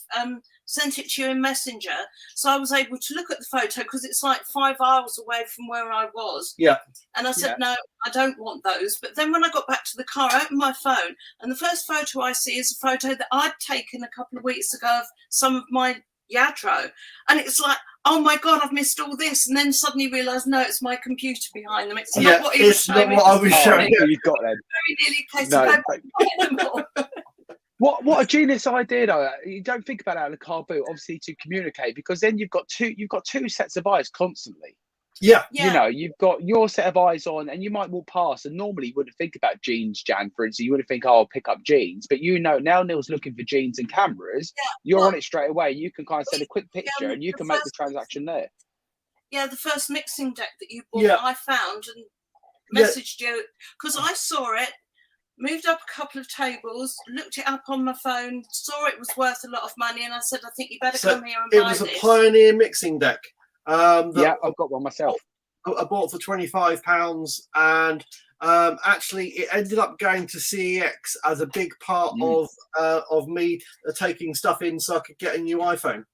sent it to you in Messenger. So I was able to look at the photo because it's like 5 hours away from where I was. Yeah. And I said, no, I don't want those. But then when I got back to the car, I opened my phone and the first photo I see is a photo that I'd taken a couple of weeks ago of some of my Yadro. And it's like, oh my God, I've missed all this. And then suddenly realised, no, it's my computer behind them. It's not what he was showing me. I was showing you. You've got them. Very nearly a case of What a genius idea, though. You don't think about that in a car boot, obviously, to communicate, because then you've got two sets of eyes constantly. Yeah. You know, you've got your set of eyes on, and you might walk past, and normally you wouldn't think about jeans, Jan, for instance. You wouldn't think, oh, I'll pick up jeans. But now Neil's looking for jeans and cameras. Yeah, you're on it straight away. You can kind of send a quick picture, and you can make the transaction there. Yeah, the first mixing deck that you bought, I found and messaged you because I saw it, moved up a couple of tables, looked it up on my phone, saw it was worth a lot of money, and I said, I think you better come here and buy this. It was a Pioneer mixing deck. I've got one myself. I bought for £25, and actually it ended up going to CEX as a big part of me taking stuff in so I could get a new iPhone.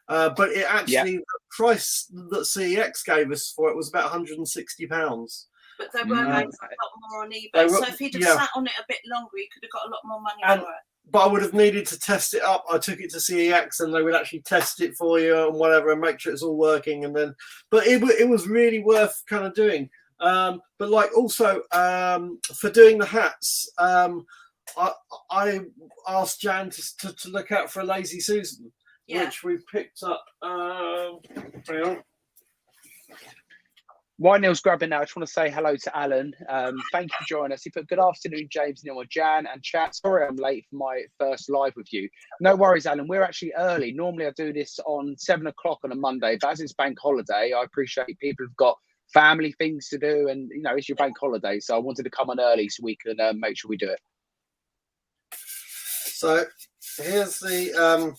But it actually, the price that CEX gave us for it was about £160. But they were going for a lot more on eBay. So if he'd have sat on it a bit longer, he could have got a lot more money for it. But I would have needed to test it up. I took it to CEX and they would actually test it for you and whatever and make sure it's all working. And then, but it was really worth kind of doing. But like also for doing the hats, I asked Jan to look out for a Lazy Susan, which we picked up. Hang on. While Neil's grabbing now, I just want to say hello to Alan. Thank you for joining us. He put good afternoon, James, Neil, and Jan, and chat. Sorry I'm late for my first live with you. No worries, Alan. We're actually early. Normally I do this on 7 o'clock on a Monday, but as it's bank holiday, I appreciate people have got family things to do, and you know it's your bank holiday, so I wanted to come on early so we can make sure we do it. So here's the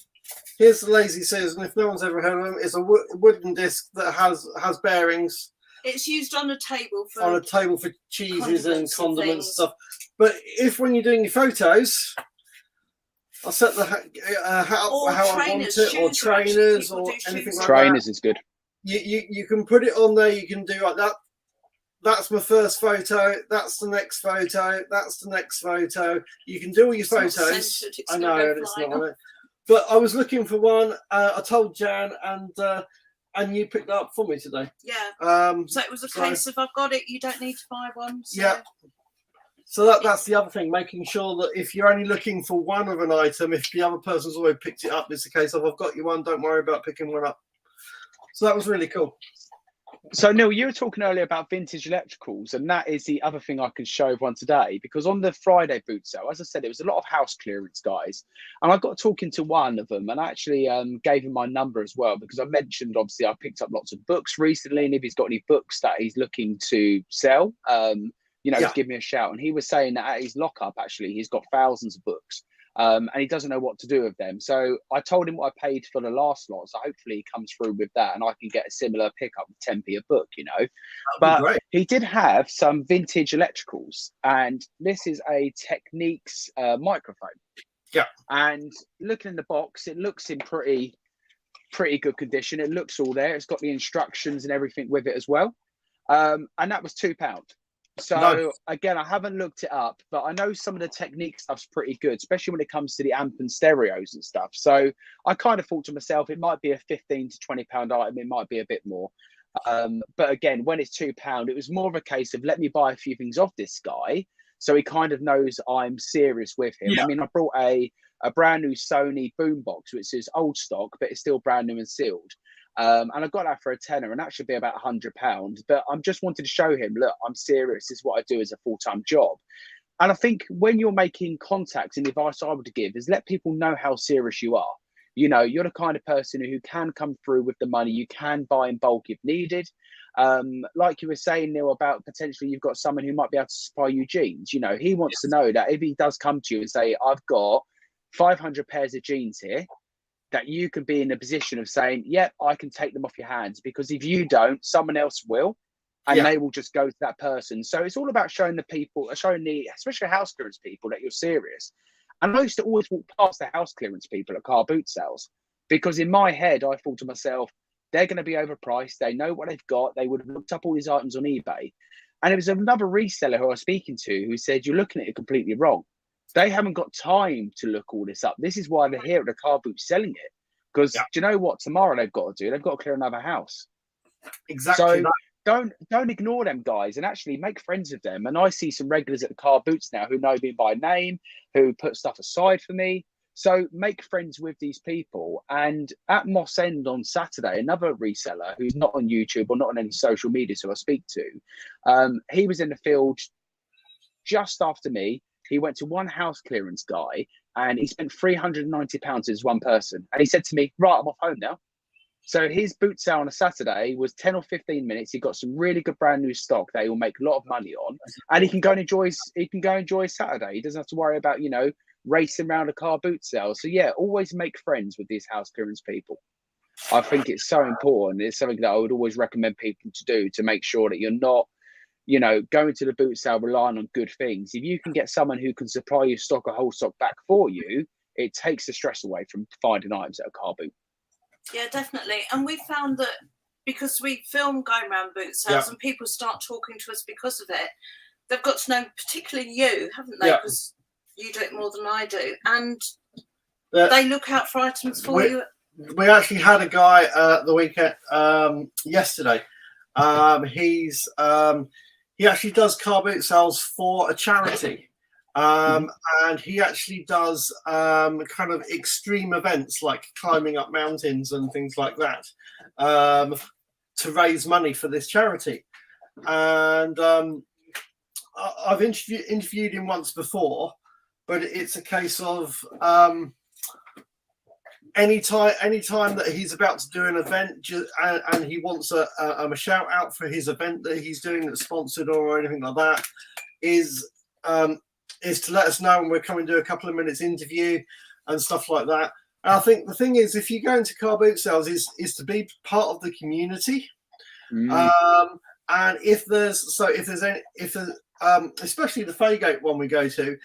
Lazy Susan. If no one's ever heard of them, it's a wooden disc that has bearings. It's used on a table for cheeses and condiments and stuff. But if when you're doing your photos, I'll set the hat up how I want it, or trainers, or anything like that. Trainers is good. You can put it on there. You can do like that. That's my first photo. That's the next photo. That's the next photo. You can do all your photos. I know it's not on it. But I was looking for one. I told Jan, and you picked that up for me today. Yeah. So it was a case of I've got it. You don't need to buy one. So. Yeah. So that's the other thing, making sure that if you're only looking for one of an item, if the other person's already picked it up, it's a case of I've got you one. Don't worry about picking one up. So that was really cool. So Neil, you were talking earlier about vintage electricals, and that is the other thing I can show everyone today, because on the Friday boot sale, as I said, it was a lot of house clearance guys, and I got talking to one of them and I actually gave him my number as well, because I mentioned obviously I picked up lots of books recently, and if he's got any books that he's looking to sell, give me a shout. And he was saying that at his lockup, actually, he's got thousands of books. And he doesn't know what to do with them. So I told him what I paid for the last lot. So hopefully he comes through with that and I can get a similar pickup with 10p a book, you know. But he did have some vintage electricals, and this is a Techniques microphone. Yeah. And looking in the box, it looks in pretty good condition. It looks all there. It's got the instructions and everything with it as well. And that was £2. So again, I haven't looked it up, but I know some of the Technique stuff's pretty good, especially when it comes to the amp and stereos and stuff. So I kind of thought to myself, it might be a £15 to £20 item. It might be a bit more. But again, when it's £2, it was more of a case of let me buy a few things off this guy, so he kind of knows I'm serious with him. Yeah. I mean, I brought a brand new Sony boombox, which is old stock, but it's still brand new and sealed. And I got that for a tenner, and that should be about £100. But I'm just wanted to show him, look, I'm serious. This is what I do as a full-time job. And I think when you're making contacts, and the advice I would give is let people know how serious you are. You know, you're the kind of person who can come through with the money. You can buy in bulk if needed. Like you were saying, Neil, about potentially you've got someone who might be able to supply you jeans. You know, he wants to know that if he does come to you and say, I've got 500 pairs of jeans here, that you can be in a position of saying, yep, I can take them off your hands, because if you don't, someone else will, and they will just go to that person. So it's all about showing the people, especially house clearance people, that you're serious. And I used to always walk past the house clearance people at car boot sales, because in my head, I thought to myself, they're going to be overpriced. They know what they've got. They would have looked up all these items on eBay. And it was another reseller who I was speaking to who said, you're looking at it completely wrong. They haven't got time to look all this up. This is why they're here at the car boot selling it. Because do you know what tomorrow they've got to do? They've got to clear another house. Exactly. So don't ignore them guys, and actually make friends with them. And I see some regulars at the car boots now who know me by name, who put stuff aside for me. So make friends with these people. And at Moss End on Saturday, another reseller who's not on YouTube or not on any social media, so I speak to, he was in the field just after me. He went to one house clearance guy and he spent £390 as one person. And he said to me, right, I'm off home now. So his boot sale on a Saturday was 10 or 15 minutes. He got some really good brand new stock that he will make a lot of money on. And he can go and enjoy Saturday. He doesn't have to worry about, you know, racing around a car boot sale. So yeah, always make friends with these house clearance people. I think it's so important. It's something that I would always recommend people to do, to make sure that you're not, you know, going to the boot sale relying on good things. If you can get someone who can supply you stock or whole stock back for you, it takes the stress away from finding items at a car boot. Yeah, definitely. And we found that because we film going around boot sales and people start talking to us because of it, they've got to know particularly you, haven't they? Because you do it more than I do. And they look out for items for you. We actually had a guy the weekend yesterday. he actually does car boot sales for a charity. And he actually does kind of extreme events like climbing up mountains and things like that to raise money for this charity. And I've interviewed him once before, but it's a case of anytime that he's about to do an event and he wants a shout out for his event that he's doing that's sponsored or anything like that, is to let us know, and we're coming to do a couple of minutes interview and stuff like that. And I think the thing is, if you go into car boot sales, is to be part of the community. And if there's especially the Faygate one we go to,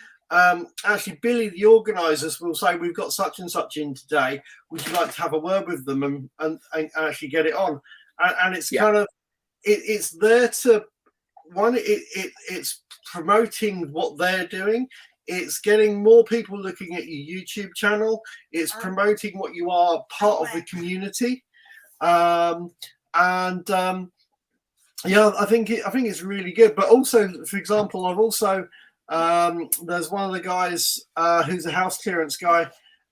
actually Billy, the organisers, will say, we've got such and such in today, would you like to have a word with them and actually get it on? And it's kind of it's there to it's promoting what they're doing. It's getting more people looking at your YouTube channel. It's promoting what you are, part of the community. Yeah, I think it's really good. But also, for example, I've also there's one of the guys who's a house clearance guy,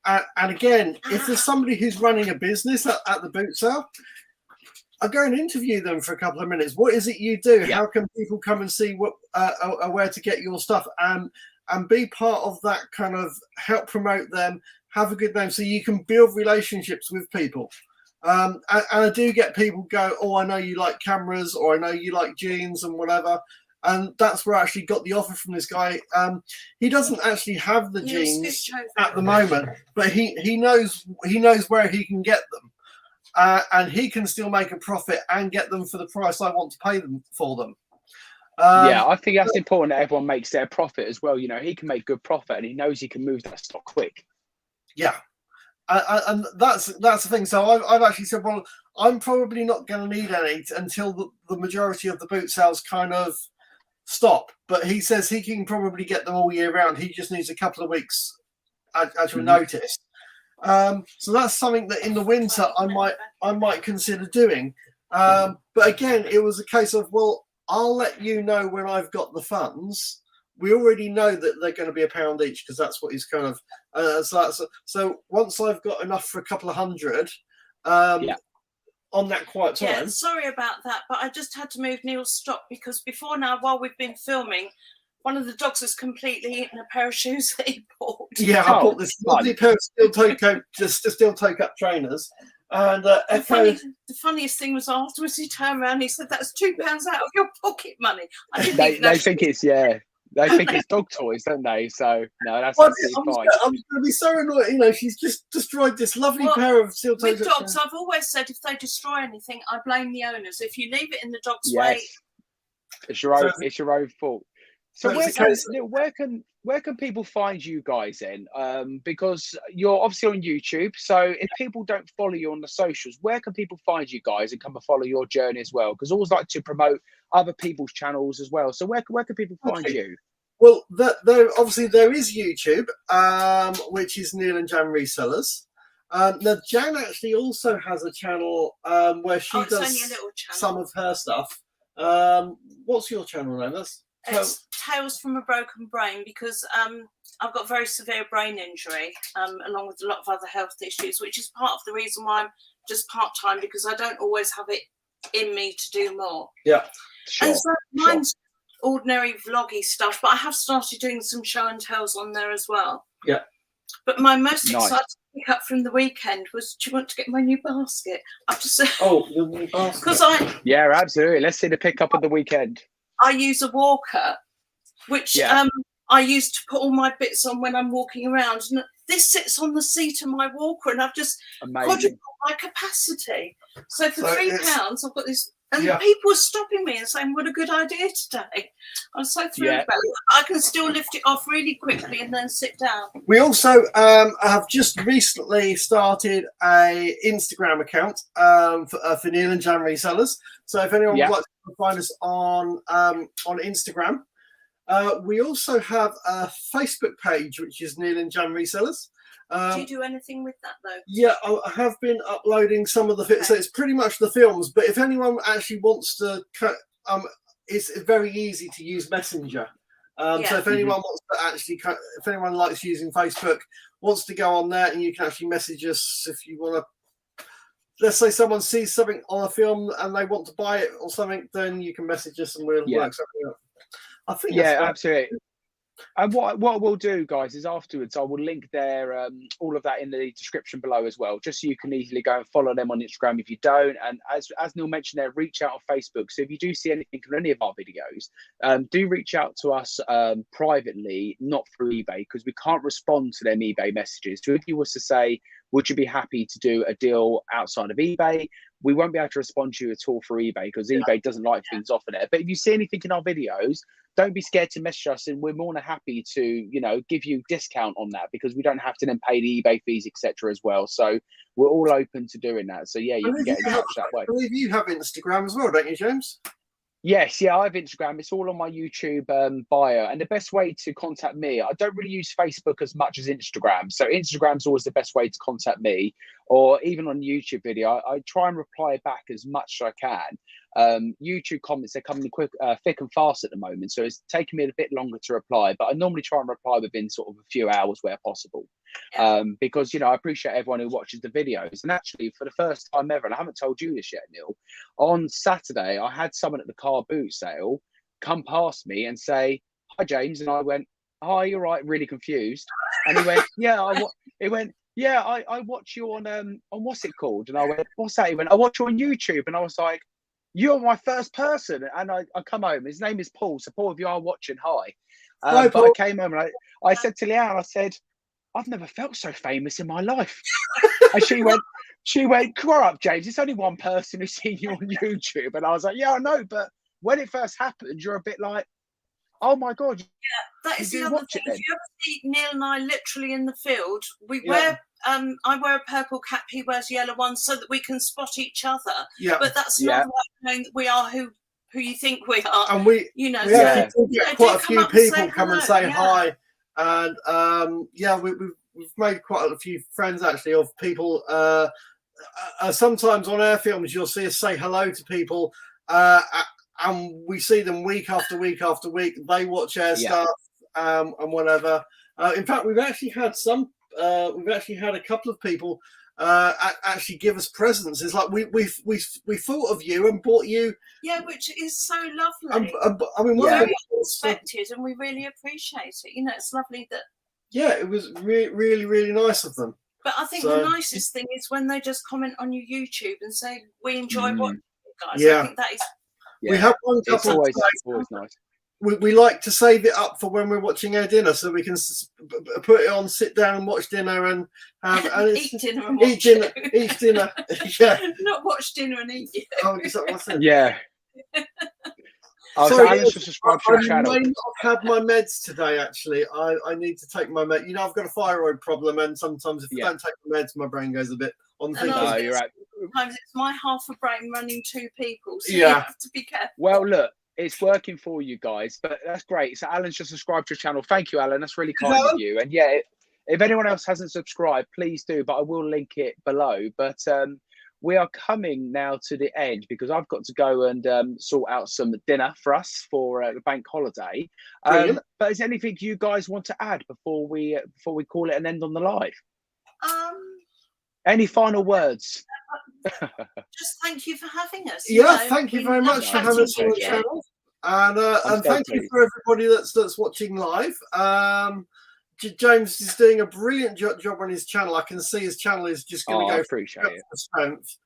and again, if there's somebody who's running a business at the boot sale, I go and interview them for a couple of minutes. What is it you do? How can people come and see what where to get your stuff, and be part of that, kind of help promote them, have a good name, so you can build relationships with people. And I do get people go, oh, I know you like cameras, or I know you like jeans and whatever. And that's where I actually got the offer from this guy. He doesn't actually have the jeans at the moment, but he knows where he can get them. And he can still make a profit and get them for the price I want to pay them for them. Yeah, I think that's important that everyone makes their profit as well. You know, he can make good profit and he knows he can move that stock quick. Yeah. And that's the thing. So I've actually said, well, I'm probably not going to need any until the majority of the boot sales kind of stop. But he says he can probably get them all year round. He just needs a couple of weeks actual notice. So that's something that in the winter I might consider doing. But again, it was a case of, well, I'll let you know when I've got the funds. We already know that they're going to be £1 each, because that's what he's kind of. So once I've got enough for a couple of hundred, on that quiet time. Yeah, sorry about that, but I just had to move Neil's stock, because before now, while we've been filming, one of the dogs has completely eaten a pair of shoes that he bought. Yeah, I bought this lovely pair of steel toe cup trainers. And the funniest thing was afterwards he turned around and he said, "That's £2 out of your pocket money." I didn't they think it's they think it's dog toys, don't they? So no, that's absolutely fine. I'm going to be so annoyed. You know, she's just destroyed this lovely pair of steel toe. With dogs, I've always said, if they destroy anything, I blame the owners. If you leave it in the dog's way, it's your own. It's your own fault. So where can people find you guys then? Because you're obviously on YouTube. So if people don't follow you on the socials, where can people find you guys and come and follow your journey as well? Because I always like to promote other people's channels as well. So where can people find you? Well, there is YouTube, which is Neil and Jan Resellers. Now Jan actually also has a channel where she does some of her stuff. What's your channel name? It's Tales from a Broken Brain, because I've got very severe brain injury, along with a lot of other health issues, which is part of the reason why I'm just part-time, because I don't always have it in me to do more. Yeah, sure. And so mine's ordinary vloggy stuff, but I have started doing some show and tells on there as well. Yeah. But my most exciting pick up from the weekend was, do you want to get my new basket? I've just the new basket. Because yeah, absolutely. Let's see the pickup of the weekend. I use a walker, which I use to put all my bits on when I'm walking around. And this sits on the seat of my walker, and I've just quadrupled my capacity. So for £3, I've got this. And people are stopping me and saying, what a good idea today. I'm so thrilled about it. I can still lift it off really quickly and then sit down. We also have just recently started a Instagram account for Neil and Jan Resellers. So if anyone would like to find us on Instagram. We also have a Facebook page, which is Neil and Jan Resellers. Do you do anything with that though? Yeah, I have been uploading some of the so it's pretty much the films. But if anyone actually wants to, it's very easy to use Messenger. So if anyone wants to actually, if anyone likes using Facebook, wants to go on there, and you can actually message us if you want to. Let's say someone sees something on a film and they want to buy it or something, then you can message us and we'll work something out. I think absolutely. And what we'll do, guys, is afterwards I will link their all of that in the description below as well, just so you can easily go and follow them on Instagram if you don't. And as Neil mentioned there, reach out on Facebook. So if you do see anything on any of our videos, do reach out to us privately, not through eBay, because we can't respond to them eBay messages. So if you was to say, would you be happy to do a deal outside of eBay, we won't be able to respond to you at all for eBay, because eBay doesn't like things off of there. But if you see anything in our videos, don't be scared to message us, and we're more than happy to, you know, give you discount on that, because we don't have to then pay the eBay fees, etc. as well. So we're all open to doing that. So yeah, you can get in touch that way. I believe you have Instagram as well, don't you, James? Yes, yeah, I have Instagram. It's all on my YouTube bio. And the best way to contact me, I don't really use Facebook as much as Instagram. So Instagram's always the best way to contact me, or even on YouTube video. I try and reply back as much as I can. YouTube comments, they're coming quick, thick and fast at the moment. So it's taking me a bit longer to reply, but I normally try and reply within sort of a few hours where possible. Because, you know, I appreciate everyone who watches the videos. And actually, for the first time ever, and I haven't told you this yet, Neil, on Saturday, I had someone at the car boot sale come past me and say, "Hi, James." And I went, "Hi, you're right," really confused. And he went, "Yeah, I watch you on what's it called?" And I went, "What's that?" He went, "I watch you on YouTube." And I was like, "You're my first person." And I come home. His name is Paul. So Paul, if you are watching, hi. Hi, but Paul. I came home and I said to Leanne, I said, "I've never felt so famous in my life." And she went, "Grow up, James. It's only one person who's seen you on YouTube." And I was like, "Yeah, I know." But when it first happened, you're a bit like, "Oh my God." Yeah, that is the other thing. If you ever see Neil and I literally in the field, we wear I wear a purple cap, he wears yellow ones, so that we can spot each other. Yeah. But that's not like knowing that we are who you think we are. And we actually get quite a few people come and say hi. And we've made quite a few friends actually of people. Sometimes on our films, you'll see us say hello to people, and we see them week after week after week. They watch our stuff and whatever. In fact, we've actually had a couple of people actually give us presents. It's like we thought of you and bought you. Yeah, which is so lovely. I mean, very unexpected, and we really appreciate it. You know, it's lovely that. Yeah, it was really, really nice of them. But I think the nicest thing is when they just comment on your YouTube and say, "We enjoy watching you guys." Yeah. I think that is. We have one couple. It's always nice. We like to save it up for when we're watching our dinner, so we can put it on, sit down and watch dinner, and eat dinner and watch eat dinner. Yeah, not watch dinner and eat it. Oh, is that what I said? Yeah. Sorry, Alan's just subscribed to your channel. I may not have had my meds today. Actually, I need to take my med. You know, I've got a thyroid problem, and sometimes if I don't take the meds, my brain goes a bit on thinking. No, you're right. Sometimes it's my half a brain running two people, so you have to be careful. Well, look, it's working for you guys, but that's great. So Alan's just subscribed to your channel. Thank you, Alan. That's really kind of you. And yeah, if anyone else hasn't subscribed, please do. But I will link it below. But we are coming now to the end because I've got to go and sort out some dinner for us for the bank holiday. But is there anything you guys want to add before we call it an end on the live? Any final words? Just thank you for having us. Thank you very much for having us on the channel, and thank you for everybody that's watching live. James is doing a brilliant job on his channel. I can see his channel is just going to go for strength.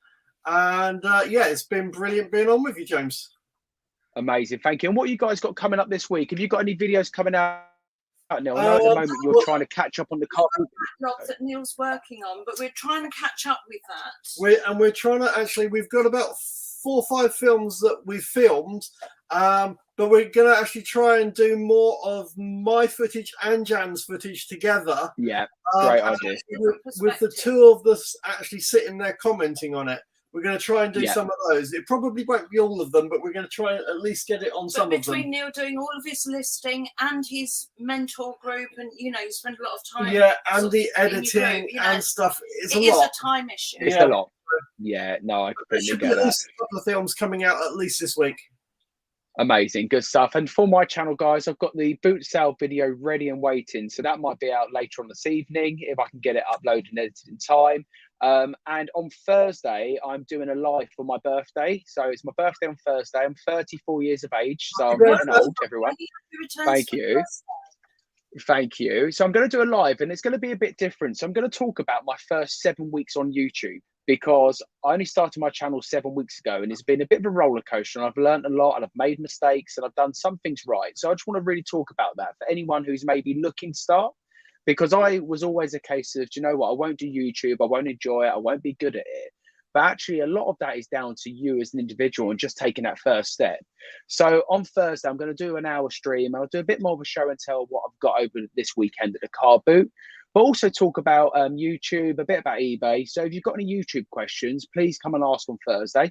And it's been brilliant being on with you, James. Amazing, thank you. And what you guys got coming up this week? Have you got any videos coming out? Neil, I know at the moment you're trying to catch up on the backlog that Neil's working on, but we're trying to catch up with that. We're trying to actually. We've got about 4 or 5 films that we've filmed, but we're going to actually try and do more of my footage and Jan's footage together. Yeah, great idea. With the 2 of us actually sitting there commenting on it. We're going to try and do some of those. It probably won't be all of them, but we're going to try and at least get it on some of them. Between Neil doing all of his listing and his mentor group, and you spend a lot of time. Yeah, and the editing and stuff. It is a time issue. It's a lot. Yeah, no, I completely get that. A couple of films coming out at least this week. Amazing, good stuff. And for my channel, guys, I've got the boot sale video ready and waiting. So that might be out later on this evening if I can get it uploaded and edited in time. And on Thursday, I'm doing a live for my birthday. So it's my birthday on Thursday. I'm 34 years of age, so I'm getting old, everyone. Thank you. Thank you. So I'm going to do a live, and it's going to be a bit different. So I'm going to talk about my first 7 weeks on YouTube, because I only started my channel 7 weeks ago, and it's been a bit of a roller coaster, and I've learned a lot, and I've made mistakes, and I've done some things right. So I just want to really talk about that for anyone who's maybe looking to start, because I was always a case of, do you know what, I won't do YouTube, I won't enjoy it, I won't be good at it. But actually, a lot of that is down to you as an individual and just taking that first step. So on Thursday, I'm going to do an hour stream. I'll do a bit more of a show and tell what I've got over this weekend at the car boot, but also talk about YouTube, a bit about eBay. So if you've got any YouTube questions, please come and ask on Thursday.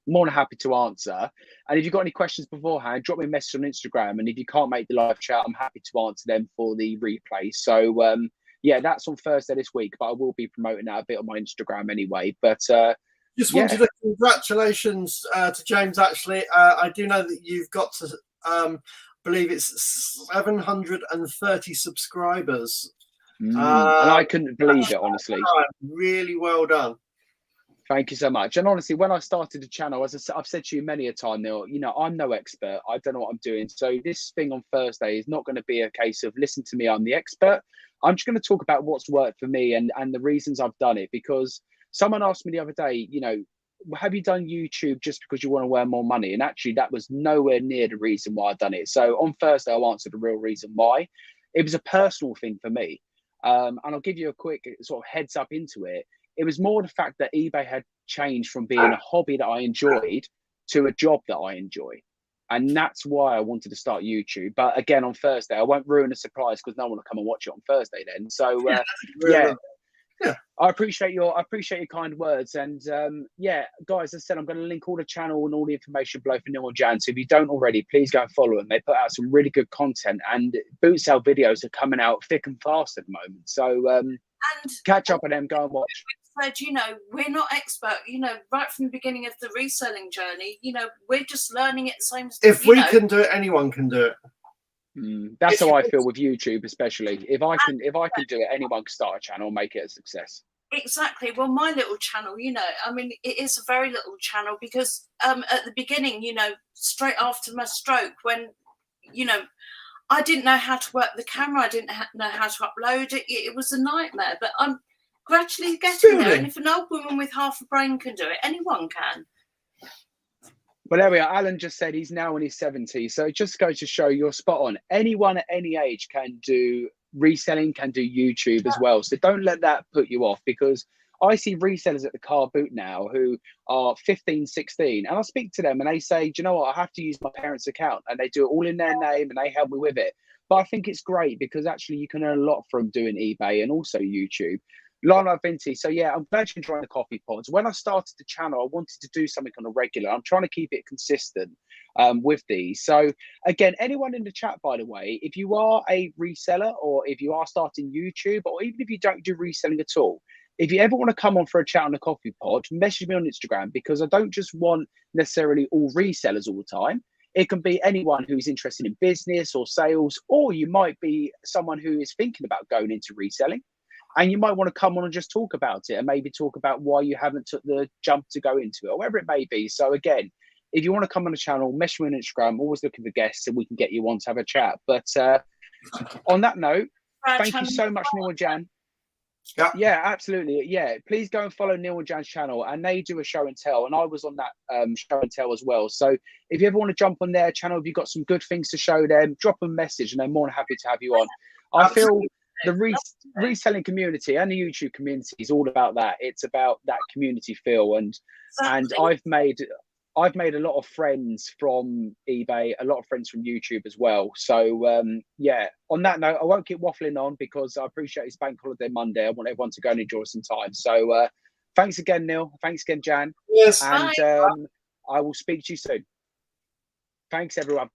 More than happy to answer. And if you've got any questions beforehand, drop me a message on Instagram. And if you can't make the live chat, I'm happy to answer them for the replay. So yeah, that's on Thursday this week, but I will be promoting that a bit on my Instagram anyway. But just wanted to congratulations to James. Actually, I do know that you've got to believe it's 730 subscribers. And I couldn't believe it, honestly. Really well done. Thank you so much. And honestly, when I started the channel, as I've said to you many a time, Neil, you know, I'm no expert. I don't know what I'm doing. So this thing on Thursday is not going to be a case of listen to me, I'm the expert. I'm just going to talk about what's worked for me and the reasons I've done it. Because someone asked me the other day, you know, have you done YouTube just because you want to earn more money? And actually, that was nowhere near the reason why I've done it. So on Thursday, I'll answer the real reason why. It was a personal thing for me. And I'll give you a quick sort of heads up into it. It was more the fact that eBay had changed from being a hobby that I enjoyed to a job that I enjoy. And that's why I wanted to start YouTube. But again, on Thursday, I won't ruin the surprise because no one will come and watch it on Thursday then. So yeah, I appreciate your kind words. And yeah, guys, as I said, I'm going to link all the channel and all the information below for Neil and Jan. So if you don't already, please go and follow them. They put out some really good content, and boot sale videos are coming out thick and fast at the moment. So and catch up on them, go and watch. Said, you know, we're not expert, you know, right from the beginning of the reselling journey, you know, we're just learning it the same. If we can do it, anyone can do it. That's how I feel with YouTube, especially. If I can do it, anyone can start a channel and make it a success. Exactly. Well, my little channel, you know, I mean, it is a very little channel because at the beginning, you know, straight after my stroke, when, you know, I didn't know how to work the camera, I didn't know how to upload it. It was a nightmare, but I'm gradually getting there. And if an old woman with half a brain can do it, anyone can. Well, there we are. Alan just said he's now in his 70s. So it just goes to show you're spot on. Anyone at any age can do reselling, can do YouTube as well. So don't let that put you off, because I see resellers at the car boot now who are 15, 16. And I speak to them and they say, do you know what? I have to use my parents' account, and they do it all in their name and they help me with it. But I think it's great because actually you can earn a lot from doing eBay and also YouTube. Lana Vinci. So yeah, I'm glad you're enjoying the coffee pods. When I started the channel, I wanted to do something on a regular. I'm trying to keep it consistent with these. So again, anyone in the chat, by the way, if you are a reseller or if you are starting YouTube, or even if you don't do reselling at all, if you ever want to come on for a chat on the coffee pod, message me on Instagram, because I don't just want necessarily all resellers all the time. It can be anyone who's interested in business or sales, or you might be someone who is thinking about going into reselling. And you might want to come on and just talk about it, and maybe talk about why you haven't took the jump to go into it, or whatever it may be. So again, if you want to come on the channel, message me on Instagram. Always looking for guests, and we can get you on to have a chat. But on that note, thank you so much, Neil and Jan. Yeah, absolutely. Yeah, please go and follow Neil and Jan's channel, and they do a show and tell, and I was on that show and tell as well. So if you ever want to jump on their channel, if you've got some good things to show them, drop them a message, and they're more than happy to have you on. I feel the reselling community and the YouTube community is all about that. It's about that community feel, and I've made a lot of friends from eBay, a lot of friends from YouTube as well. So yeah, on that note, I won't keep waffling on because I appreciate it's Bank Holiday Monday. I want everyone to go and enjoy some time. So thanks again, Neil. Thanks again, Jan. Yes. And I will speak to you soon. Thanks, everyone.